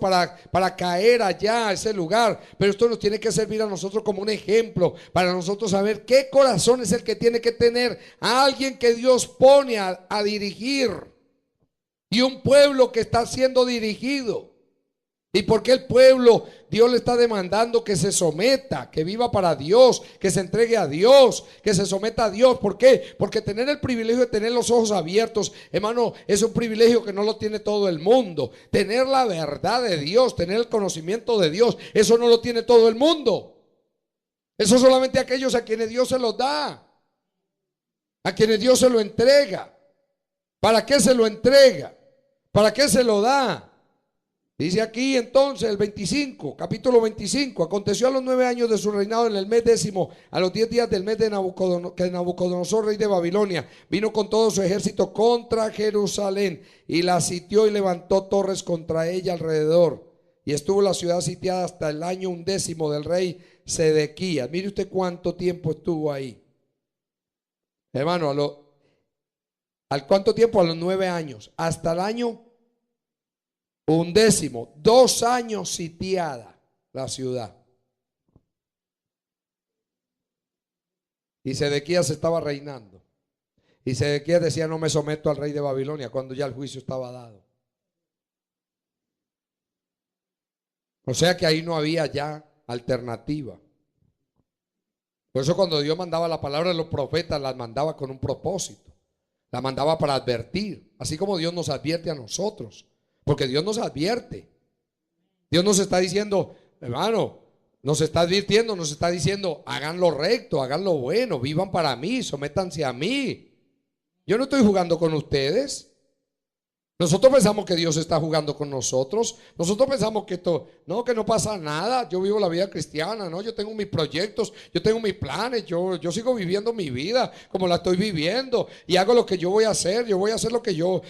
para caer allá a ese lugar. Pero esto nos tiene que servir a nosotros como un ejemplo, para nosotros saber qué corazón es el que tiene que tener a alguien que Dios pone a dirigir, y un pueblo que está siendo dirigido. ¿Y por qué el pueblo, Dios le está demandando que se someta, que viva para Dios, que se entregue a Dios, que se someta a Dios? ¿Por qué? Porque tener el privilegio de tener los ojos abiertos, hermano, es un privilegio que no lo tiene todo el mundo. Tener la verdad de Dios, tener el conocimiento de Dios, eso no lo tiene todo el mundo. Eso solamente aquellos a quienes Dios se los da, a quienes Dios se lo entrega. ¿Para qué se lo entrega? ¿Para qué se lo da? Dice aquí entonces el 25, capítulo 25: aconteció a los 9 años de su reinado, en el mes 10º, a los 10 días del mes de Nabucodonosor, rey de Babilonia, vino con todo su ejército contra Jerusalén, y la sitió y levantó torres contra ella alrededor. Y estuvo la ciudad sitiada hasta el año 11 del rey Sedequías. Mire usted cuánto tiempo estuvo ahí, hermano. ¿Al cuánto tiempo? A los 9 años, hasta el año 11, 2 años sitiada la ciudad. Y Sedequías estaba reinando. Y Sedequías decía: no me someto al rey de Babilonia, cuando ya el juicio estaba dado. O sea que ahí no había ya alternativa. Por eso cuando Dios mandaba la palabra de los profetas, las mandaba con un propósito. La mandaba para advertir, así como Dios nos advierte a nosotros. Porque Dios nos advierte. Dios nos está diciendo, hermano, nos está advirtiendo, nos está diciendo: hagan lo recto, hagan lo bueno, vivan para mí, sométanse a mí. Yo no estoy jugando con ustedes. Nosotros pensamos que Dios está jugando con nosotros. Nosotros pensamos que esto, no, que no pasa nada. Yo vivo la vida cristiana, no, yo tengo mis proyectos, yo tengo mis planes, yo sigo viviendo mi vida como la estoy viviendo, y hago lo que yo voy a hacer. Yo voy a hacer lo que yo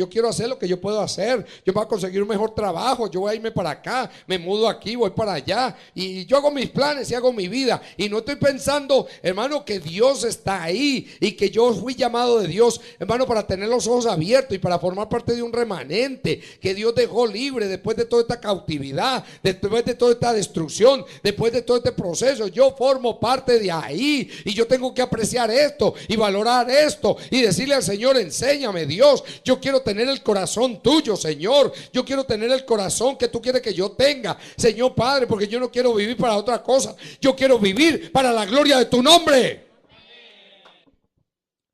quiero hacer, lo que yo puedo hacer. Yo voy a conseguir un mejor trabajo, yo voy a irme para acá, me mudo aquí, voy para allá, y yo hago mis planes y hago mi vida. Y no estoy pensando, hermano, que Dios está ahí y que yo fui llamado de Dios, hermano, para tener los ojos abiertos y para formar parte de un remanente que Dios dejó libre después de toda esta cautividad, después de toda esta destrucción, después de todo este proceso. Yo formo parte de ahí, y yo tengo que apreciar esto y valorar esto y decirle al Señor: enséñame, Dios, yo quiero tener el corazón tuyo, Señor. Yo quiero tener el corazón que tú quieres que yo tenga, Señor Padre, porque yo no quiero vivir para otra cosa. Yo quiero vivir para la gloria de tu nombre.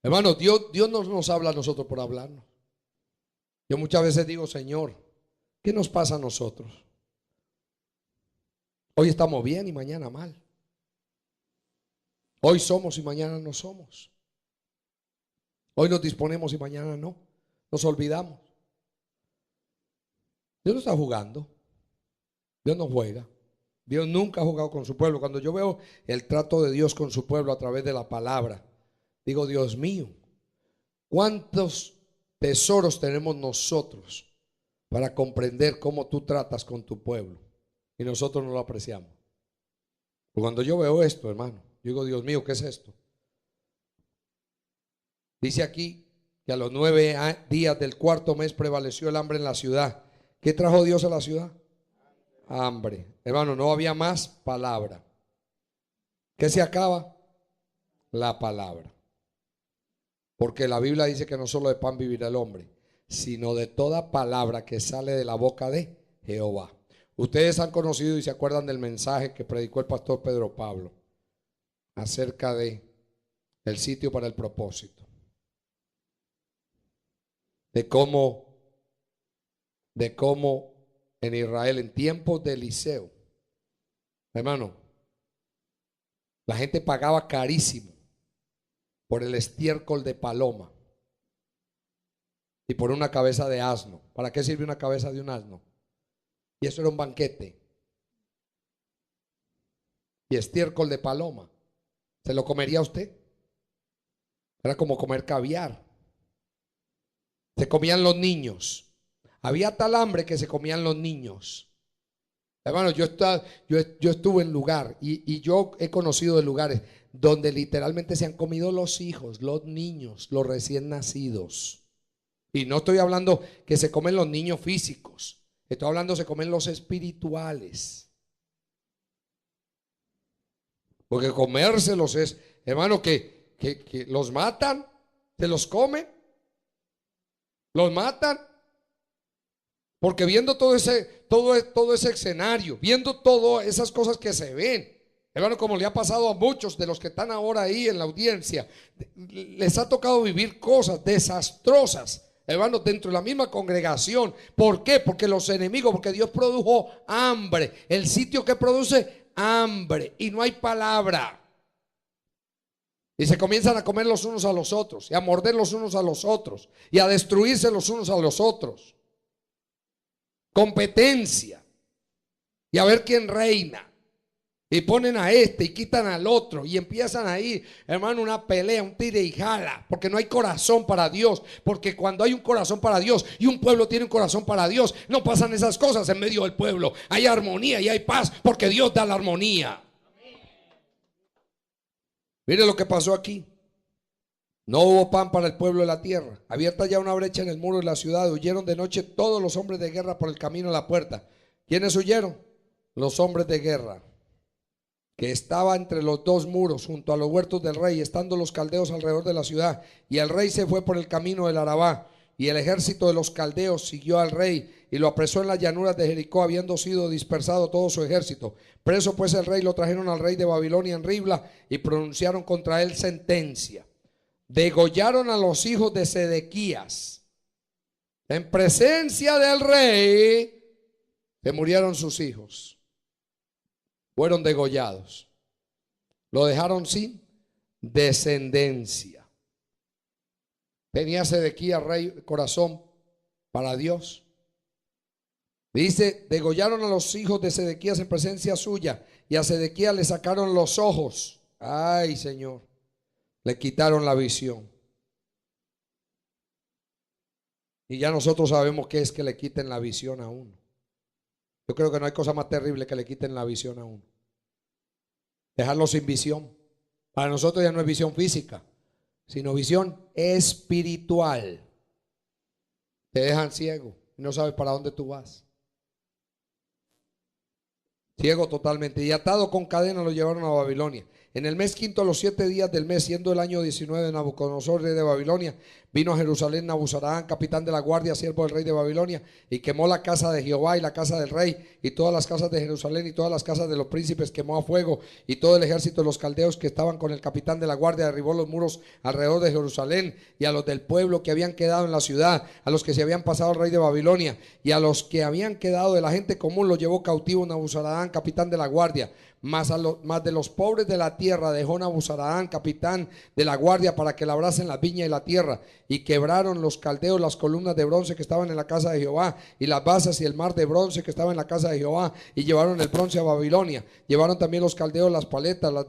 Hermano, Dios no nos habla a nosotros por hablarnos. Yo muchas veces digo: Señor, ¿qué nos pasa a nosotros? Hoy estamos bien y mañana mal. Hoy somos y mañana no somos. Hoy nos disponemos y mañana no. Nos olvidamos. Dios no está jugando. Dios no juega. Dios nunca ha jugado con su pueblo. Cuando yo veo el trato de Dios con su pueblo a través de la palabra, digo: Dios mío, ¿cuántos tesoros tenemos nosotros para comprender cómo tú tratas con tu pueblo? Y nosotros no lo apreciamos. Cuando yo veo esto, hermano, yo digo: Dios mío, ¿qué es esto? Dice aquí que a los 9 días del 4º mes prevaleció el hambre en la ciudad. ¿Qué trajo Dios a la ciudad? Hambre. Hermano, no había más palabra. ¿Qué se acaba? La palabra. Porque la Biblia dice que no solo de pan vivirá el hombre, sino de toda palabra que sale de la boca de Jehová. Ustedes han conocido y se acuerdan del mensaje que predicó el pastor Pedro Pablo acerca de el sitio para el propósito, de cómo en Israel, en tiempos de Eliseo, hermano, la gente pagaba carísimo por el estiércol de paloma y por una cabeza de asno. ¿Para qué sirve una cabeza de un asno? Y eso era un banquete. Y estiércol de paloma, ¿se lo comería usted? Era como comer caviar. Se comían los niños. Había tal hambre que se comían los niños. Hermano, yo estuve en lugar y yo he conocido de lugares donde literalmente se han comido los hijos, los niños, los recién nacidos. Y no estoy hablando que se comen los niños físicos. Estoy hablando se comen los espirituales. Porque comérselos es, hermano, que los matan, se los comen, los matan. Porque viendo todo ese escenario, viendo todas esas cosas que se ven, hermano, como le ha pasado a muchos de los que están ahora ahí en la audiencia, les ha tocado vivir cosas desastrosas, hermano, dentro de la misma congregación. ¿Por qué? Porque los enemigos, porque Dios produjo hambre, el sitio que produce hambre, y no hay palabra. Y se comienzan a comer los unos a los otros, y a morder los unos a los otros, y a destruirse los unos a los otros. Competencia, y a ver quién reina. Y ponen a este y quitan al otro, y empiezan ahí, hermano, una pelea, un tire y jala, porque no hay corazón para Dios. Porque cuando hay un corazón para Dios y un pueblo tiene un corazón para Dios, no pasan esas cosas en medio del pueblo. Hay armonía y hay paz, porque Dios da la armonía. Mire lo que pasó aquí. No hubo pan para el pueblo de la tierra. Abierta ya una brecha en el muro de la ciudad, huyeron de noche todos los hombres de guerra por el camino a la puerta. ¿Quiénes huyeron? Los hombres de guerra, que estaba entre los dos muros, junto a los huertos del rey, estando los caldeos alrededor de la ciudad. Y el rey se fue por el camino del Arabá, y el ejército de los caldeos siguió al rey, y lo apresó en las llanuras de Jericó, habiendo sido dispersado todo su ejército. Preso pues el rey, lo trajeron al rey de Babilonia en Ribla, y pronunciaron contra él sentencia. Degollaron a los hijos de Sedequías. En presencia del rey se murieron sus hijos. Fueron degollados. Lo dejaron sin descendencia. Tenía Sedequías rey corazón para Dios. Dice, degollaron a los hijos de Sedequías en presencia suya, y a Sedequías le sacaron los ojos. Ay, Señor. Le quitaron la visión. Y ya nosotros sabemos qué es que le quiten la visión a uno. Yo creo que no hay cosa más terrible que le quiten la visión a uno. Dejarlo sin visión. Para nosotros ya no es visión física, sino visión espiritual. Te dejan ciego y no sabes para dónde tú vas. Ciego totalmente. Y atado con cadena lo llevaron a Babilonia. En el mes quinto, a los 7 días del mes, siendo el año 19 de Nabucodonosor, rey de Babilonia, vino a Jerusalén Nabuzaradán, capitán de la guardia, siervo del rey de Babilonia, y quemó la casa de Jehová y la casa del rey, y todas las casas de Jerusalén y todas las casas de los príncipes quemó a fuego, y todo el ejército de los caldeos que estaban con el capitán de la guardia derribó los muros alrededor de Jerusalén, y a los del pueblo que habían quedado en la ciudad, a los que se habían pasado al rey de Babilonia, y a los que habían quedado de la gente común los llevó cautivo Nabuzaradán, capitán de la guardia. Más de los pobres de la tierra dejó Nabuzaradán, capitán de la guardia, para que labrasen la viña y la tierra. Y quebraron los caldeos las columnas de bronce que estaban en la casa de Jehová, y las basas y el mar de bronce que estaba en la casa de Jehová, y llevaron el bronce a Babilonia. Llevaron también los caldeos las paletas, las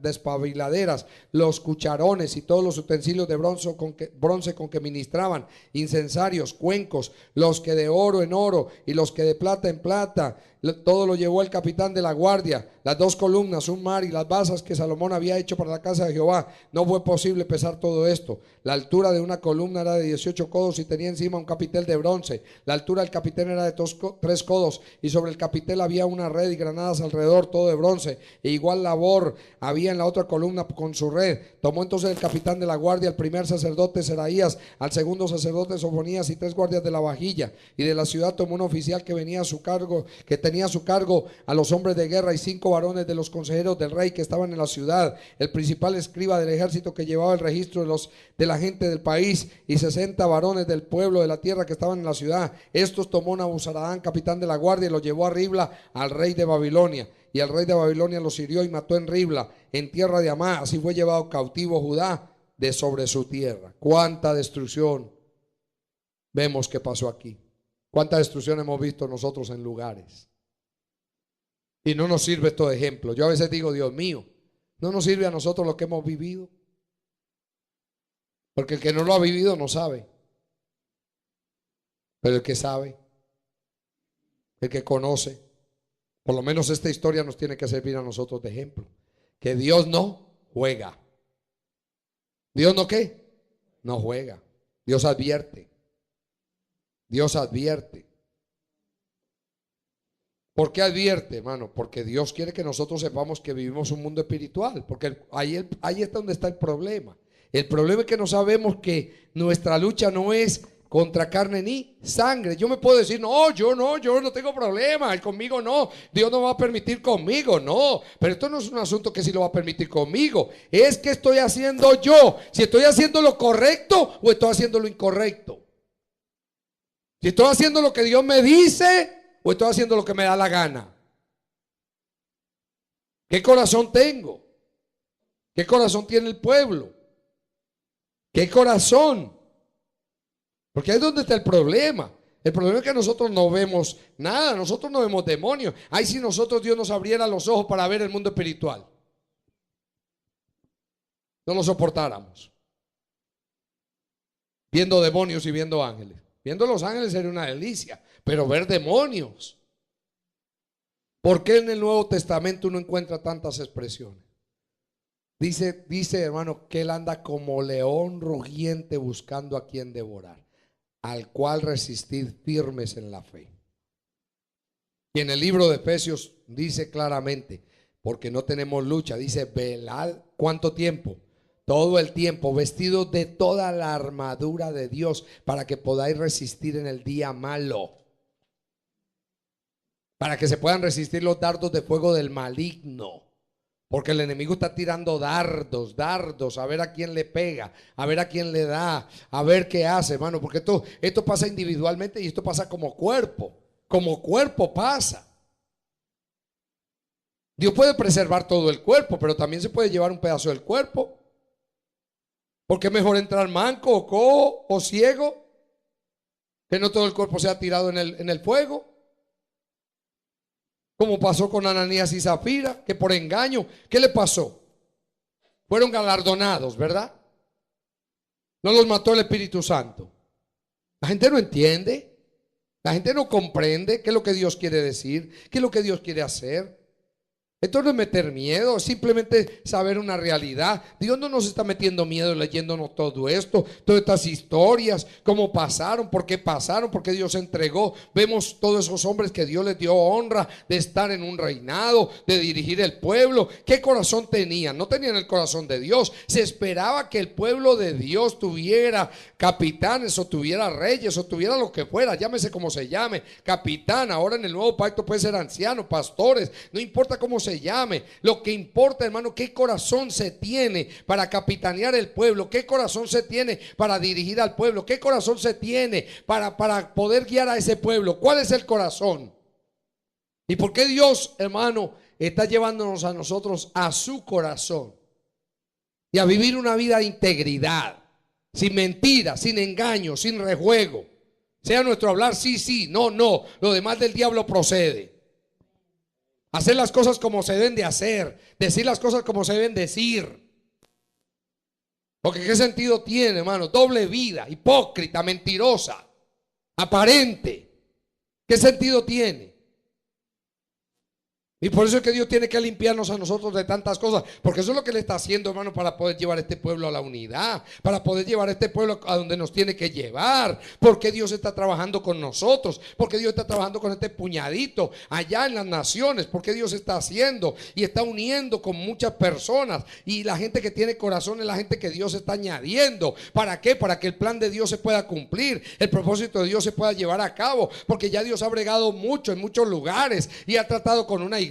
despabiladeras, los cucharones y todos los utensilios de bronce con que ministraban, incensarios, cuencos, los que de oro en oro y los que de plata en plata. Todo lo llevó el capitán de la guardia. las 2 columnas, un mar y las basas que Salomón había hecho para la casa de Jehová. No fue posible pesar todo esto. La altura de una columna era de 18 codos y tenía encima un capitel de bronce. La altura del capitel era de 3 codos y sobre el capitel había una red y granadas alrededor, todo de bronce. E igual labor había en la otra columna con su red. Tomó entonces el capitán de la guardia, al primer sacerdote Seraías, al segundo sacerdote Sofonías y 3 guardias de la vajilla. Y de la ciudad tomó un oficial que venía a su cargo, que tenía a su cargo a los hombres de guerra, y 5 varones de los consejeros del rey que estaban en la ciudad, el principal escriba del ejército que llevaba el registro de la gente del país, y 60 varones del pueblo de la tierra que estaban en la ciudad. Estos tomó Nabuzaradán, capitán de la guardia, y los llevó a Ribla al rey de Babilonia. Y el rey de Babilonia los hirió y mató en Ribla, en tierra de Amá. Así fue llevado cautivo Judá de sobre su tierra. Cuánta destrucción vemos que pasó aquí. Cuánta destrucción hemos visto nosotros en lugares. Y no nos sirve esto de ejemplo. Yo a veces digo, Dios mío, no nos sirve a nosotros lo que hemos vivido. Porque el que no lo ha vivido no sabe. Pero el que sabe, el que conoce, por lo menos esta historia nos tiene que servir a nosotros de ejemplo. Que Dios no juega. ¿Dios no qué? No juega. Dios advierte. Dios advierte. ¿Por qué advierte, hermano? Porque Dios quiere que nosotros sepamos que vivimos un mundo espiritual. Porque ahí está donde está el problema. El problema es que no sabemos que nuestra lucha no es contra carne ni sangre. Yo me puedo decir, no, yo no tengo problema, él conmigo no, Dios no va a permitir conmigo, no. Pero esto no es un asunto que sí lo va a permitir conmigo. Es que estoy haciendo yo, si estoy haciendo lo correcto o estoy haciendo lo incorrecto. Si estoy haciendo lo que Dios me dice o estoy haciendo lo que me da la gana. ¿Qué corazón tengo? ¿Qué corazón tiene el pueblo? ¿Qué corazón? Porque ahí es donde está el problema. El problema es que nosotros no vemos nada, nosotros no vemos demonios. Ahí si nosotros Dios nos abriera los ojos para ver el mundo espiritual, no lo soportáramos. Viendo demonios y viendo ángeles. Viendo los ángeles sería una delicia, pero ver demonios. ¿Por qué en el Nuevo Testamento uno encuentra tantas expresiones? Dice hermano que él anda como león rugiente buscando a quien devorar, al cual resistir firmes en la fe. Y en el libro de Efesios dice claramente, porque no tenemos lucha, dice velad, ¿cuánto tiempo? Todo el tiempo, vestidos de toda la armadura de Dios, para que podáis resistir en el día malo, para que se puedan resistir los dardos de fuego del maligno. Porque el enemigo está tirando dardos, a ver a quién le pega, a ver a quién le da, a ver qué hace, hermano. Porque esto pasa individualmente y esto pasa como cuerpo pasa. Dios puede preservar todo el cuerpo, pero también se puede llevar un pedazo del cuerpo. Porque es mejor entrar manco o cojo o ciego, que no todo el cuerpo sea tirado en el fuego. Como pasó con Ananías y Zafira, que por engaño, ¿qué le pasó? Fueron galardonados, ¿verdad? No los mató el Espíritu Santo. La gente no entiende, la gente no comprende qué es lo que Dios quiere decir, qué es lo que Dios quiere hacer. Esto no es meter miedo, es simplemente saber una realidad. Dios no nos está metiendo miedo leyéndonos todo esto, todas estas historias, cómo pasaron, por qué Dios entregó. Vemos todos esos hombres que Dios les dio honra de estar en un reinado, de dirigir el pueblo. ¿Qué corazón tenían? No tenían el corazón de Dios. Se esperaba que el pueblo de Dios tuviera capitanes o tuviera reyes o tuviera lo que fuera, llámese como se llame, capitán. Ahora en el nuevo pacto puede ser anciano, pastores, no importa cómo se llame. Lo que importa, hermano, qué corazón se tiene para capitanear el pueblo, qué corazón se tiene para dirigir al pueblo, qué corazón se tiene para poder guiar a ese pueblo. ¿Cuál es el corazón? ¿Y por qué Dios, hermano, está llevándonos a nosotros a su corazón y a vivir una vida de integridad, sin mentira, sin engaño, sin rejuego? Sea nuestro hablar sí, no, lo demás del diablo procede. Hacer las cosas como se deben de hacer, decir las cosas como se deben decir. Porque ¿qué sentido tiene, hermano? Doble vida, hipócrita, mentirosa, aparente. ¿Qué sentido tiene? Y por eso es que Dios tiene que limpiarnos a nosotros de tantas cosas, porque eso es lo que le está haciendo, hermano, para poder llevar a este pueblo a la unidad, para poder llevar a este pueblo a donde nos tiene que llevar. Porque Dios está trabajando con nosotros, porque Dios está trabajando con este puñadito allá en las naciones, porque Dios está haciendo y está uniendo con muchas personas, y la gente que tiene corazón es la gente que Dios está añadiendo. ¿Para qué? Para que el plan de Dios se pueda cumplir, el propósito de Dios se pueda llevar a cabo, porque ya Dios ha bregado mucho en muchos lugares y ha tratado con una iglesia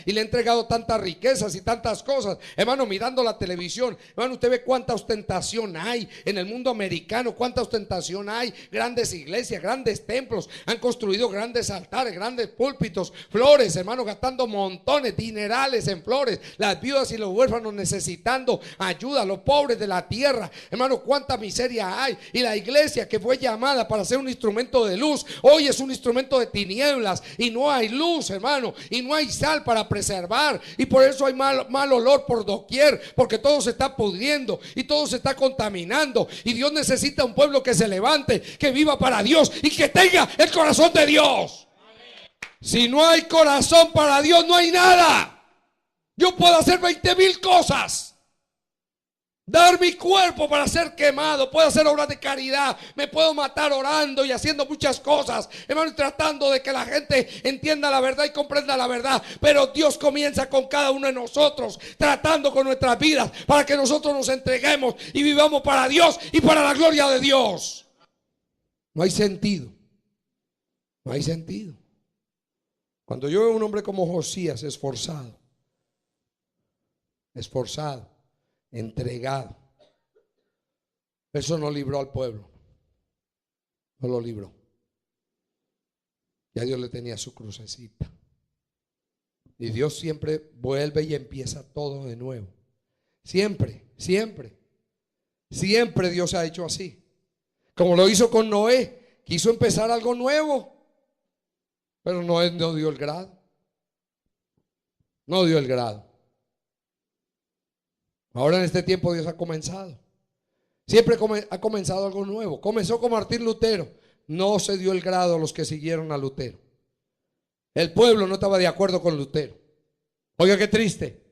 y le ha entregado tantas riquezas y tantas cosas. Hermano, mirando la televisión, hermano, usted ve cuánta ostentación hay en el mundo americano, cuánta ostentación hay, grandes iglesias, grandes templos, han construido grandes altares, grandes púlpitos, flores, hermano, gastando montones, dinerales en flores, las viudas y los huérfanos necesitando ayuda, los pobres de la tierra, hermano, cuánta miseria hay. Y la iglesia, que fue llamada para ser un instrumento de luz, hoy es un instrumento de tinieblas, y no hay luz, hermano, y no hay sal para preservar, y por eso hay mal olor por doquier, porque todo se está pudriendo y todo se está contaminando. Y Dios necesita un pueblo que se levante, que viva para Dios y que tenga el corazón de Dios. Si no hay corazón para Dios, no hay nada. Yo puedo hacer 20,000 cosas, dar mi cuerpo para ser quemado, puedo hacer obras de caridad, me puedo matar orando y haciendo muchas cosas, hermano, tratando de que la gente entienda la verdad y comprenda la verdad. Pero Dios comienza con cada uno de nosotros, tratando con nuestras vidas, para que nosotros nos entreguemos y vivamos para Dios y para la gloria de Dios. No hay sentido, no hay sentido. Cuando yo veo a un hombre como Josías, esforzado, entregado, eso no libró al pueblo, no lo libró. Ya Dios le tenía su crucecita, y Dios siempre vuelve y empieza todo de nuevo. Siempre Dios ha hecho así, como lo hizo con Noé. Quiso empezar algo nuevo, pero Noé no dio el grado, no dio el grado. Ahora en este tiempo Dios ha comenzado. Siempre ha comenzado algo nuevo. Comenzó con Martín Lutero. No se dio el grado a los que siguieron a Lutero. El pueblo no estaba de acuerdo con Lutero. Oiga, qué triste.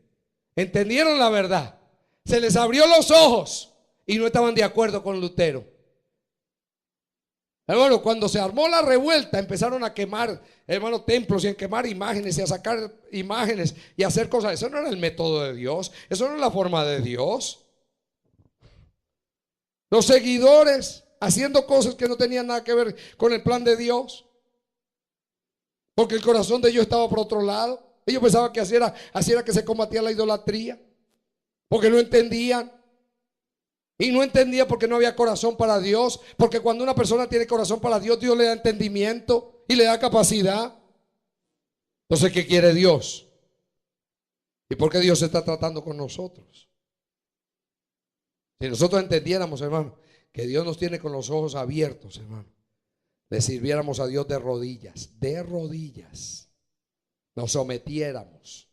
Entendieron la verdad, se les abrió los ojos y no estaban de acuerdo con Lutero. Hermano, cuando se armó la revuelta, empezaron a quemar, hermano, templos, y a quemar imágenes y a sacar imágenes y a hacer cosas. Eso no era el método de Dios, eso no era la forma de Dios. Los seguidores haciendo cosas que no tenían nada que ver con el plan de Dios, porque el corazón de ellos estaba por otro lado. Ellos pensaban que así era que se combatía la idolatría, porque no entendían. Y no entendía porque no había corazón para Dios. Porque cuando una persona tiene corazón para Dios, Dios le da entendimiento y le da capacidad. Entonces, ¿qué quiere Dios? ¿Y por qué Dios está tratando con nosotros? Si nosotros entendiéramos, hermano, que Dios nos tiene con los ojos abiertos, hermano, le sirviéramos a Dios de rodillas, nos sometiéramos.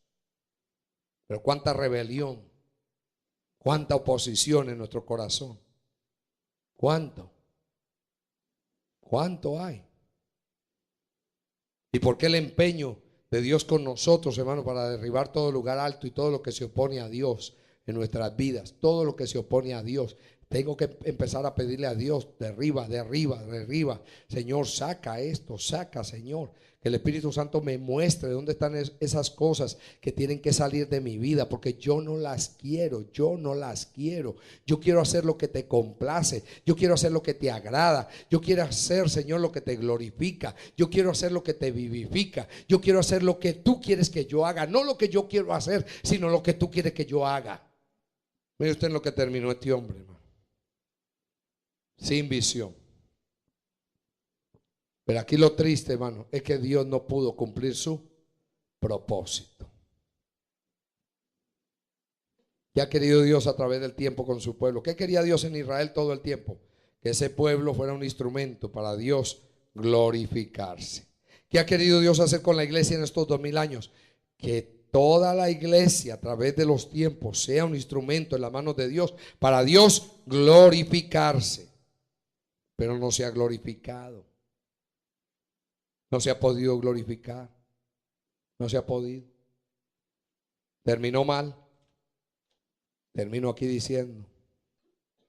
Pero cuánta rebelión, cuánta oposición en nuestro corazón. ¿Cuánto hay? ¿Y por qué el empeño de Dios con nosotros, hermano, para derribar todo lugar alto y todo lo que se opone a Dios en nuestras vidas? Todo lo que se opone a Dios. Tengo que empezar a pedirle a Dios, derriba. Señor, saca esto, saca, Señor. Que el Espíritu Santo me muestre dónde están esas cosas que tienen que salir de mi vida, porque yo no las quiero. Yo quiero hacer lo que te complace, yo quiero hacer lo que te agrada, yo quiero hacer, Señor, lo que te glorifica, yo quiero hacer lo que te vivifica, yo quiero hacer lo que tú quieres que yo haga, no lo que yo quiero hacer, sino lo que tú quieres que yo haga. Mire usted en lo que terminó este hombre, hermano. Sin visión. Pero aquí lo triste, hermano, es que Dios no pudo cumplir su propósito. ¿Qué ha querido Dios a través del tiempo con su pueblo? ¿Qué quería Dios en Israel todo el tiempo? Que ese pueblo fuera un instrumento para Dios glorificarse. ¿Qué ha querido Dios hacer con la iglesia en estos 2000 años? Que toda la iglesia a través de los tiempos sea un instrumento en las manos de Dios para Dios glorificarse. Pero no se ha glorificado. No se ha podido glorificar. No se ha podido. Terminó mal. Termino aquí diciendo: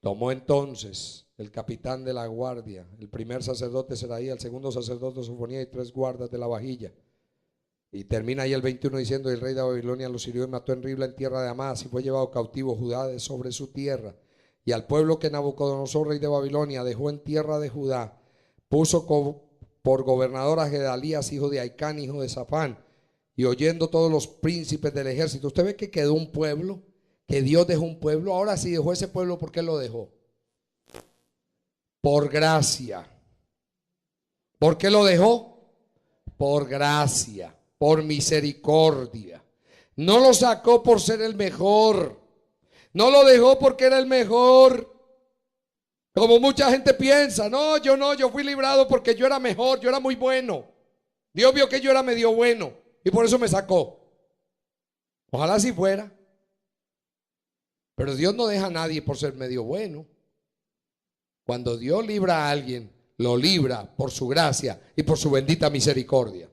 tomó entonces el capitán de la guardia, el primer sacerdote Seraía, el segundo sacerdote Sofonía y 3 guardas de la vajilla. Y termina ahí el 21 diciendo: el rey de Babilonia los hirió y mató en Ribla en tierra de Amás, y fue llevado cautivo Judá de sobre su tierra. Y al pueblo que Nabucodonosor, rey de Babilonia, dejó en tierra de Judá, puso por gobernador a Gedalías, hijo de Aicán, hijo de Safán. Y oyendo todos los príncipes del ejército, usted ve que quedó un pueblo, que Dios dejó un pueblo. Ahora sí dejó ese pueblo, ¿por qué lo dejó? Por gracia. ¿Por qué lo dejó? Por gracia, por misericordia. No lo sacó por ser el mejor. No lo dejó porque era el mejor. Como mucha gente piensa: no, yo fui librado porque yo era mejor, yo era muy bueno. Dios vio que yo era medio bueno y por eso me sacó. Ojalá así fuera. Pero Dios no deja a nadie por ser medio bueno. Cuando Dios libra a alguien, lo libra por su gracia y por su bendita misericordia.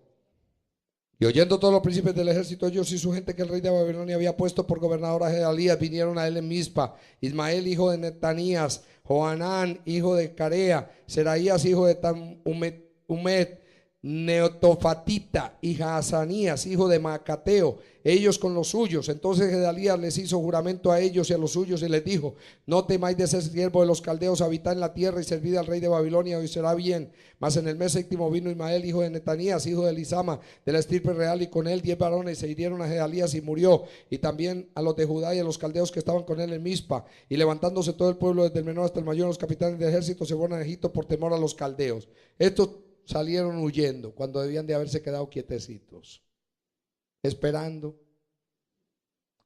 Y oyendo todos los príncipes del ejército, ellos y su gente, que el rey de Babilonia había puesto por gobernador a Gedalías, vinieron a él en Mizpa: Ismael, hijo de Netanías, Johanán, hijo de Carea, Seraías, hijo de Tanhumet, Neotofatita, y Jaazanías, hijo de Macateo, ellos con los suyos. Entonces Gedalías les hizo juramento a ellos y a los suyos y les dijo: no temáis de ser siervo de los caldeos, habitad en la tierra y servid al rey de Babilonia y os será bien. Mas en el mes 7º vino Ismael, hijo de Netanías, hijo de Elisama, de la estirpe real, y con él 10 varones se hirieron a Gedalías y murió, y también a los de Judá y a los caldeos que estaban con él en Mizpa. Y levantándose todo el pueblo, desde el menor hasta el mayor, los capitanes de ejército se fueron a Egipto por temor a los caldeos. Estos salieron huyendo cuando debían de haberse quedado quietecitos, esperando.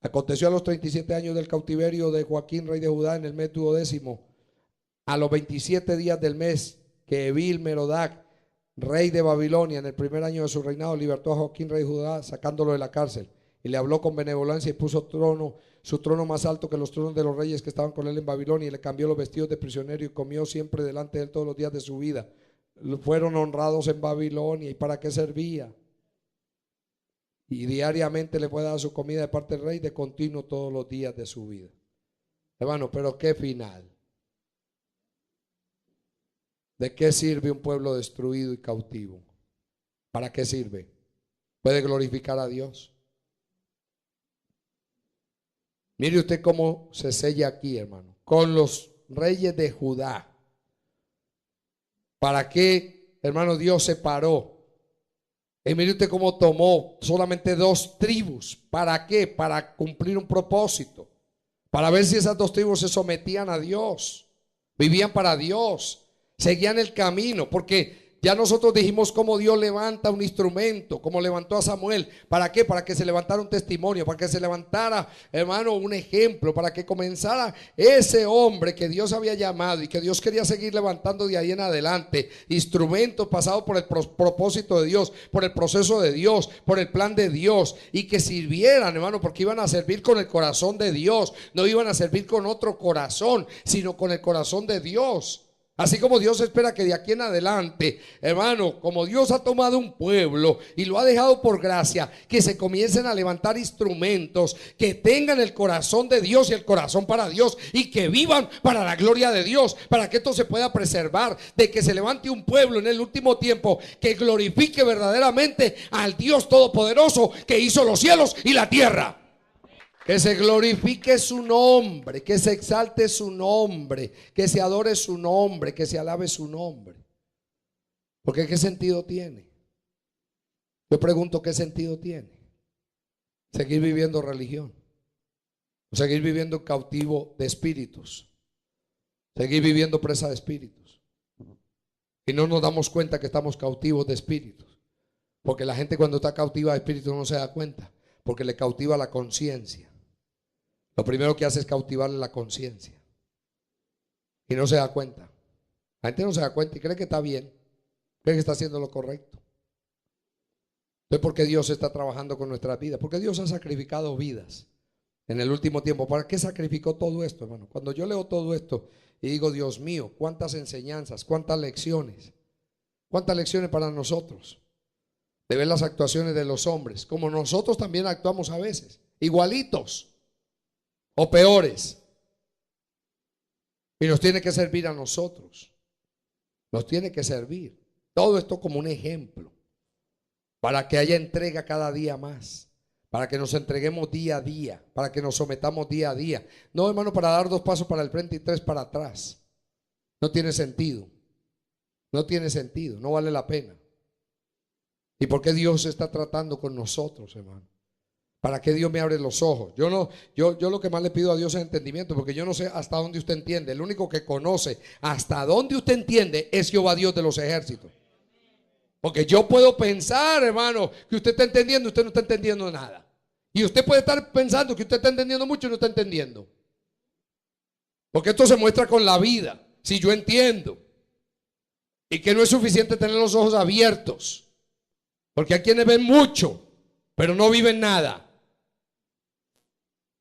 Aconteció a los 37 años del cautiverio de Joaquín, rey de Judá, en el mes 12º, a los 27 días del mes, que Evil-Merodach, rey de Babilonia, en el primer año de su reinado, libertó a Joaquín, rey de Judá, sacándolo de la cárcel. Y le habló con benevolencia y puso su trono más alto que los tronos de los reyes que estaban con él en Babilonia, y le cambió los vestidos de prisionero y comió siempre delante de él todos los días de su vida. Fueron honrados en Babilonia. ¿Y para qué servía? Y diariamente le fue dada su comida de parte del rey, de continuo todos los días de su vida. Hermano, pero qué final. ¿De qué sirve un pueblo destruido y cautivo? ¿Para qué sirve? ¿Puede glorificar a Dios? Mire usted cómo se sella aquí, hermano, con los reyes de Judá. ¿Para qué, hermano, Dios separó? Y mire usted cómo tomó solamente 2 tribus. ¿Para qué? Para cumplir un propósito. Para ver si esas 2 tribus se sometían a Dios, vivían para Dios, seguían el camino. Porque ya nosotros dijimos cómo Dios levanta un instrumento, como levantó a Samuel. ¿Para qué? Para que se levantara un testimonio, para que se levantara, hermano, un ejemplo, para que comenzara ese hombre que Dios había llamado y que Dios quería seguir levantando de ahí en adelante. Instrumentos pasados por el propósito de Dios, por el proceso de Dios, por el plan de Dios, y que sirvieran, hermano, porque iban a servir con el corazón de Dios. No iban a servir con otro corazón, sino con el corazón de Dios. Así como Dios espera que de aquí en adelante, hermano, como Dios ha tomado un pueblo y lo ha dejado por gracia, que se comiencen a levantar instrumentos que tengan el corazón de Dios y el corazón para Dios, y que vivan para la gloria de Dios, para que esto se pueda preservar, de que se levante un pueblo en el último tiempo que glorifique verdaderamente al Dios Todopoderoso que hizo los cielos y la tierra. Que se glorifique su nombre, que se exalte su nombre, que se adore su nombre, que se alabe su nombre. Porque ¿qué sentido tiene? Yo pregunto, ¿qué sentido tiene? Seguir viviendo religión, seguir viviendo cautivo de espíritus, seguir viviendo presa de espíritus. Y no nos damos cuenta que estamos cautivos de espíritus. Porque la gente cuando está cautiva de espíritus no se da cuenta, porque le cautiva la conciencia. Lo primero que hace es cautivarle la conciencia. Y no se da cuenta. La gente no se da cuenta y cree que está bien, cree que está haciendo lo correcto. Entonces, ¿por qué Dios está trabajando con nuestras vidas? Porque Dios ha sacrificado vidas en el último tiempo. ¿Para qué sacrificó todo esto, hermano? Cuando yo leo todo esto y digo, Dios mío, cuántas enseñanzas, cuántas lecciones para nosotros, de ver las actuaciones de los hombres, como nosotros también actuamos a veces. igualitos o peores. Y nos tiene que servir a nosotros. Nos tiene que servir. Todo esto como un ejemplo. Para que haya entrega cada día más. Para que nos entreguemos día a día. Para que nos sometamos día a día. No, hermano, para dar 2 pasos para el frente y 3 para atrás. No tiene sentido. No tiene sentido. No vale la pena. ¿Y por qué Dios está tratando con nosotros, hermano? ¿Para qué Dios me abre los ojos? Yo lo que más le pido a Dios es entendimiento, porque yo no sé hasta dónde usted entiende. El único que conoce hasta dónde usted entiende es Jehová Dios de los ejércitos. Porque yo puedo pensar, hermano, que usted está entendiendo, usted no está entendiendo nada. Y usted puede estar pensando que usted está entendiendo mucho y no está entendiendo. Porque esto se muestra con la vida. Si yo entiendo y que no es suficiente tener los ojos abiertos, porque hay quienes ven mucho, pero no viven nada.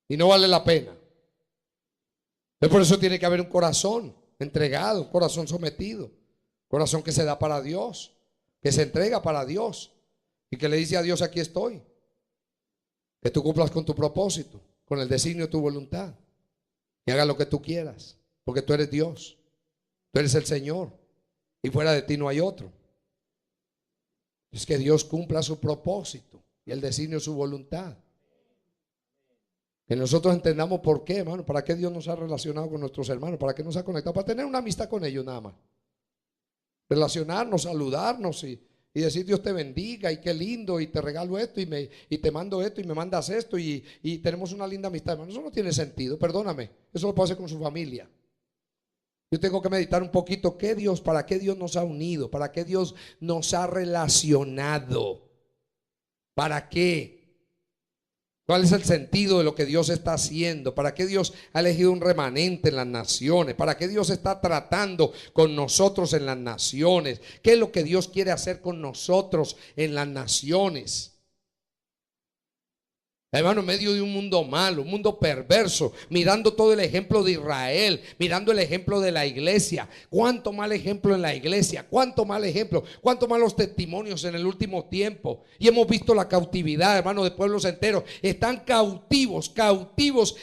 Y no vale la pena. Entonces por eso tiene que haber un corazón entregado, un corazón sometido, un corazón que se da para Dios, que se entrega para Dios y que le dice a Dios: aquí estoy. Que tú cumplas con tu propósito, con el designio de tu voluntad, y haga lo que tú quieras, porque tú eres Dios, tú eres el Señor y fuera de ti no hay otro. Es que Dios cumpla su propósito y el designio de su voluntad. Que nosotros entendamos por qué, hermano, para qué Dios nos ha relacionado con nuestros hermanos, para qué nos ha conectado, para tener una amistad con ellos nada más. Relacionarnos, saludarnos y decir: Dios te bendiga y qué lindo, y te regalo esto y te mando esto y me mandas esto y tenemos una linda amistad, hermano. Eso no tiene sentido, perdóname. Eso lo puede hacer con su familia. Yo tengo que meditar un poquito para qué Dios nos ha unido, para qué Dios nos ha relacionado, para qué. ¿Cuál es el sentido de lo que Dios está haciendo? ¿Para qué Dios ha elegido un remanente en las naciones? ¿Para qué Dios está tratando con nosotros en las naciones? ¿Qué es lo que Dios quiere hacer con nosotros en las naciones? Hermano, en medio de un mundo malo, un mundo perverso, mirando todo el ejemplo de Israel, mirando el ejemplo de la iglesia. Cuánto mal ejemplo en la iglesia, cuánto mal ejemplo, cuánto malos testimonios en el último tiempo. Y hemos visto la cautividad, hermano, de pueblos enteros. Están cautivos,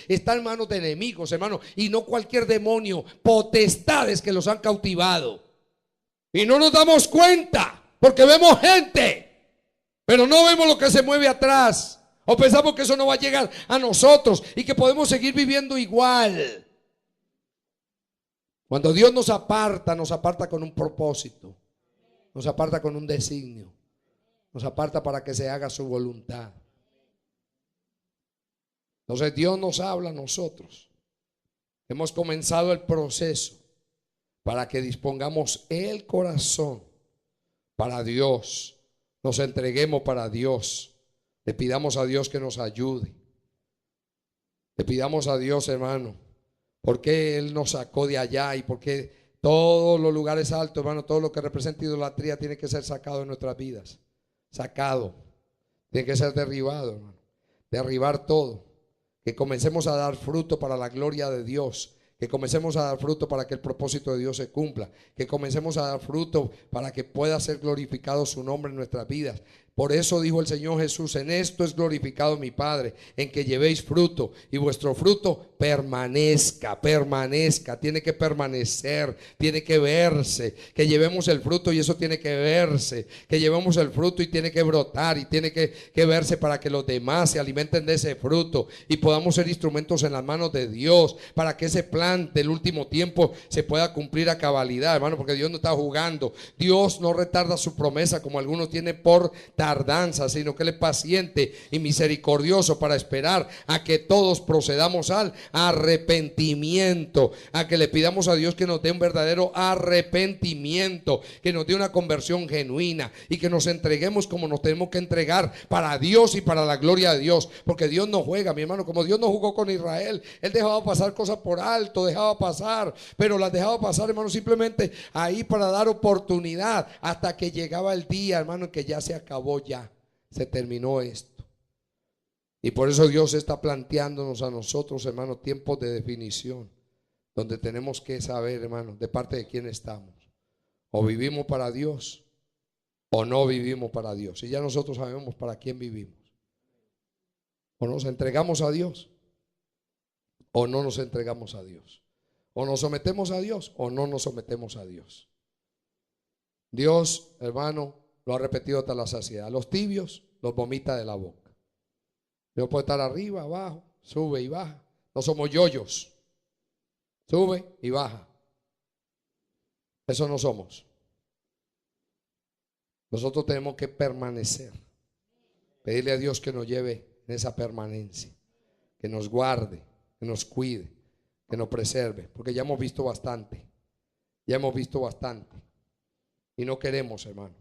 están en manos de enemigos, hermano. Y no cualquier demonio, potestades que los han cautivado. Y no nos damos cuenta, porque vemos gente, pero no vemos lo que se mueve atrás. O pensamos que eso no va a llegar a nosotros y que podemos seguir viviendo igual. Cuando Dios nos aparta con un propósito, nos aparta con un designio, nos aparta para que se haga su voluntad. Entonces Dios nos habla a nosotros. Hemos comenzado el proceso para que dispongamos el corazón para Dios, nos entreguemos para Dios. Le pidamos a Dios que nos ayude. Le pidamos a Dios, hermano, porque Él nos sacó de allá y porque todos los lugares altos, hermano, todo lo que representa idolatría tiene que ser sacado de nuestras vidas. Sacado. Tiene que ser derribado, hermano. Derribar todo. Que comencemos a dar fruto para la gloria de Dios. Que comencemos a dar fruto para que el propósito de Dios se cumpla. Que comencemos a dar fruto para que pueda ser glorificado su nombre en nuestras vidas. Por eso dijo el Señor Jesús: en esto es glorificado mi Padre, en que llevéis fruto y vuestro fruto permanezca, tiene que permanecer, tiene que verse, que llevemos el fruto y eso tiene que verse, que llevemos el fruto y tiene que brotar y tiene que verse para que los demás se alimenten de ese fruto y podamos ser instrumentos en las manos de Dios para que ese plan del último tiempo se pueda cumplir a cabalidad, hermano, porque Dios no está jugando. Dios no retarda su promesa como algunos tienen por tardanza, sino que Él es paciente y misericordioso para esperar a que todos procedamos al arrepentimiento, a que le pidamos a Dios que nos dé un verdadero arrepentimiento, que nos dé una conversión genuina y que nos entreguemos como nos tenemos que entregar para Dios y para la gloria de Dios, porque Dios no juega, mi hermano, como Dios no jugó con Israel. Él dejaba pasar cosas por alto, dejaba pasar, pero las dejaba pasar, hermano, simplemente ahí para dar oportunidad hasta que llegaba el día, hermano, en que ya se acabó, ya se terminó esto. Y por eso Dios está planteándonos a nosotros, hermano, tiempos de definición, donde tenemos que saber, hermano, de parte de quién estamos. O vivimos para Dios o no vivimos para Dios. Y ya nosotros sabemos para quién vivimos. O nos entregamos a Dios o no nos entregamos a Dios. O nos sometemos a Dios o no nos sometemos a Dios. Dios, hermano, lo ha repetido hasta la saciedad. Los tibios los vomita de la boca. Dios puede estar arriba, abajo, sube y baja. No somos yoyos. Sube y baja. Eso no somos. Nosotros tenemos que permanecer. Pedirle a Dios que nos lleve en esa permanencia. Que nos guarde, que nos cuide, que nos preserve. Porque ya hemos visto bastante. Ya hemos visto bastante. Y no queremos, hermano.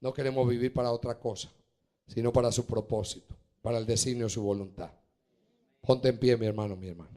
No queremos vivir para otra cosa, sino para su propósito, para el designio de su voluntad. Ponte en pie, mi hermano, mi hermana.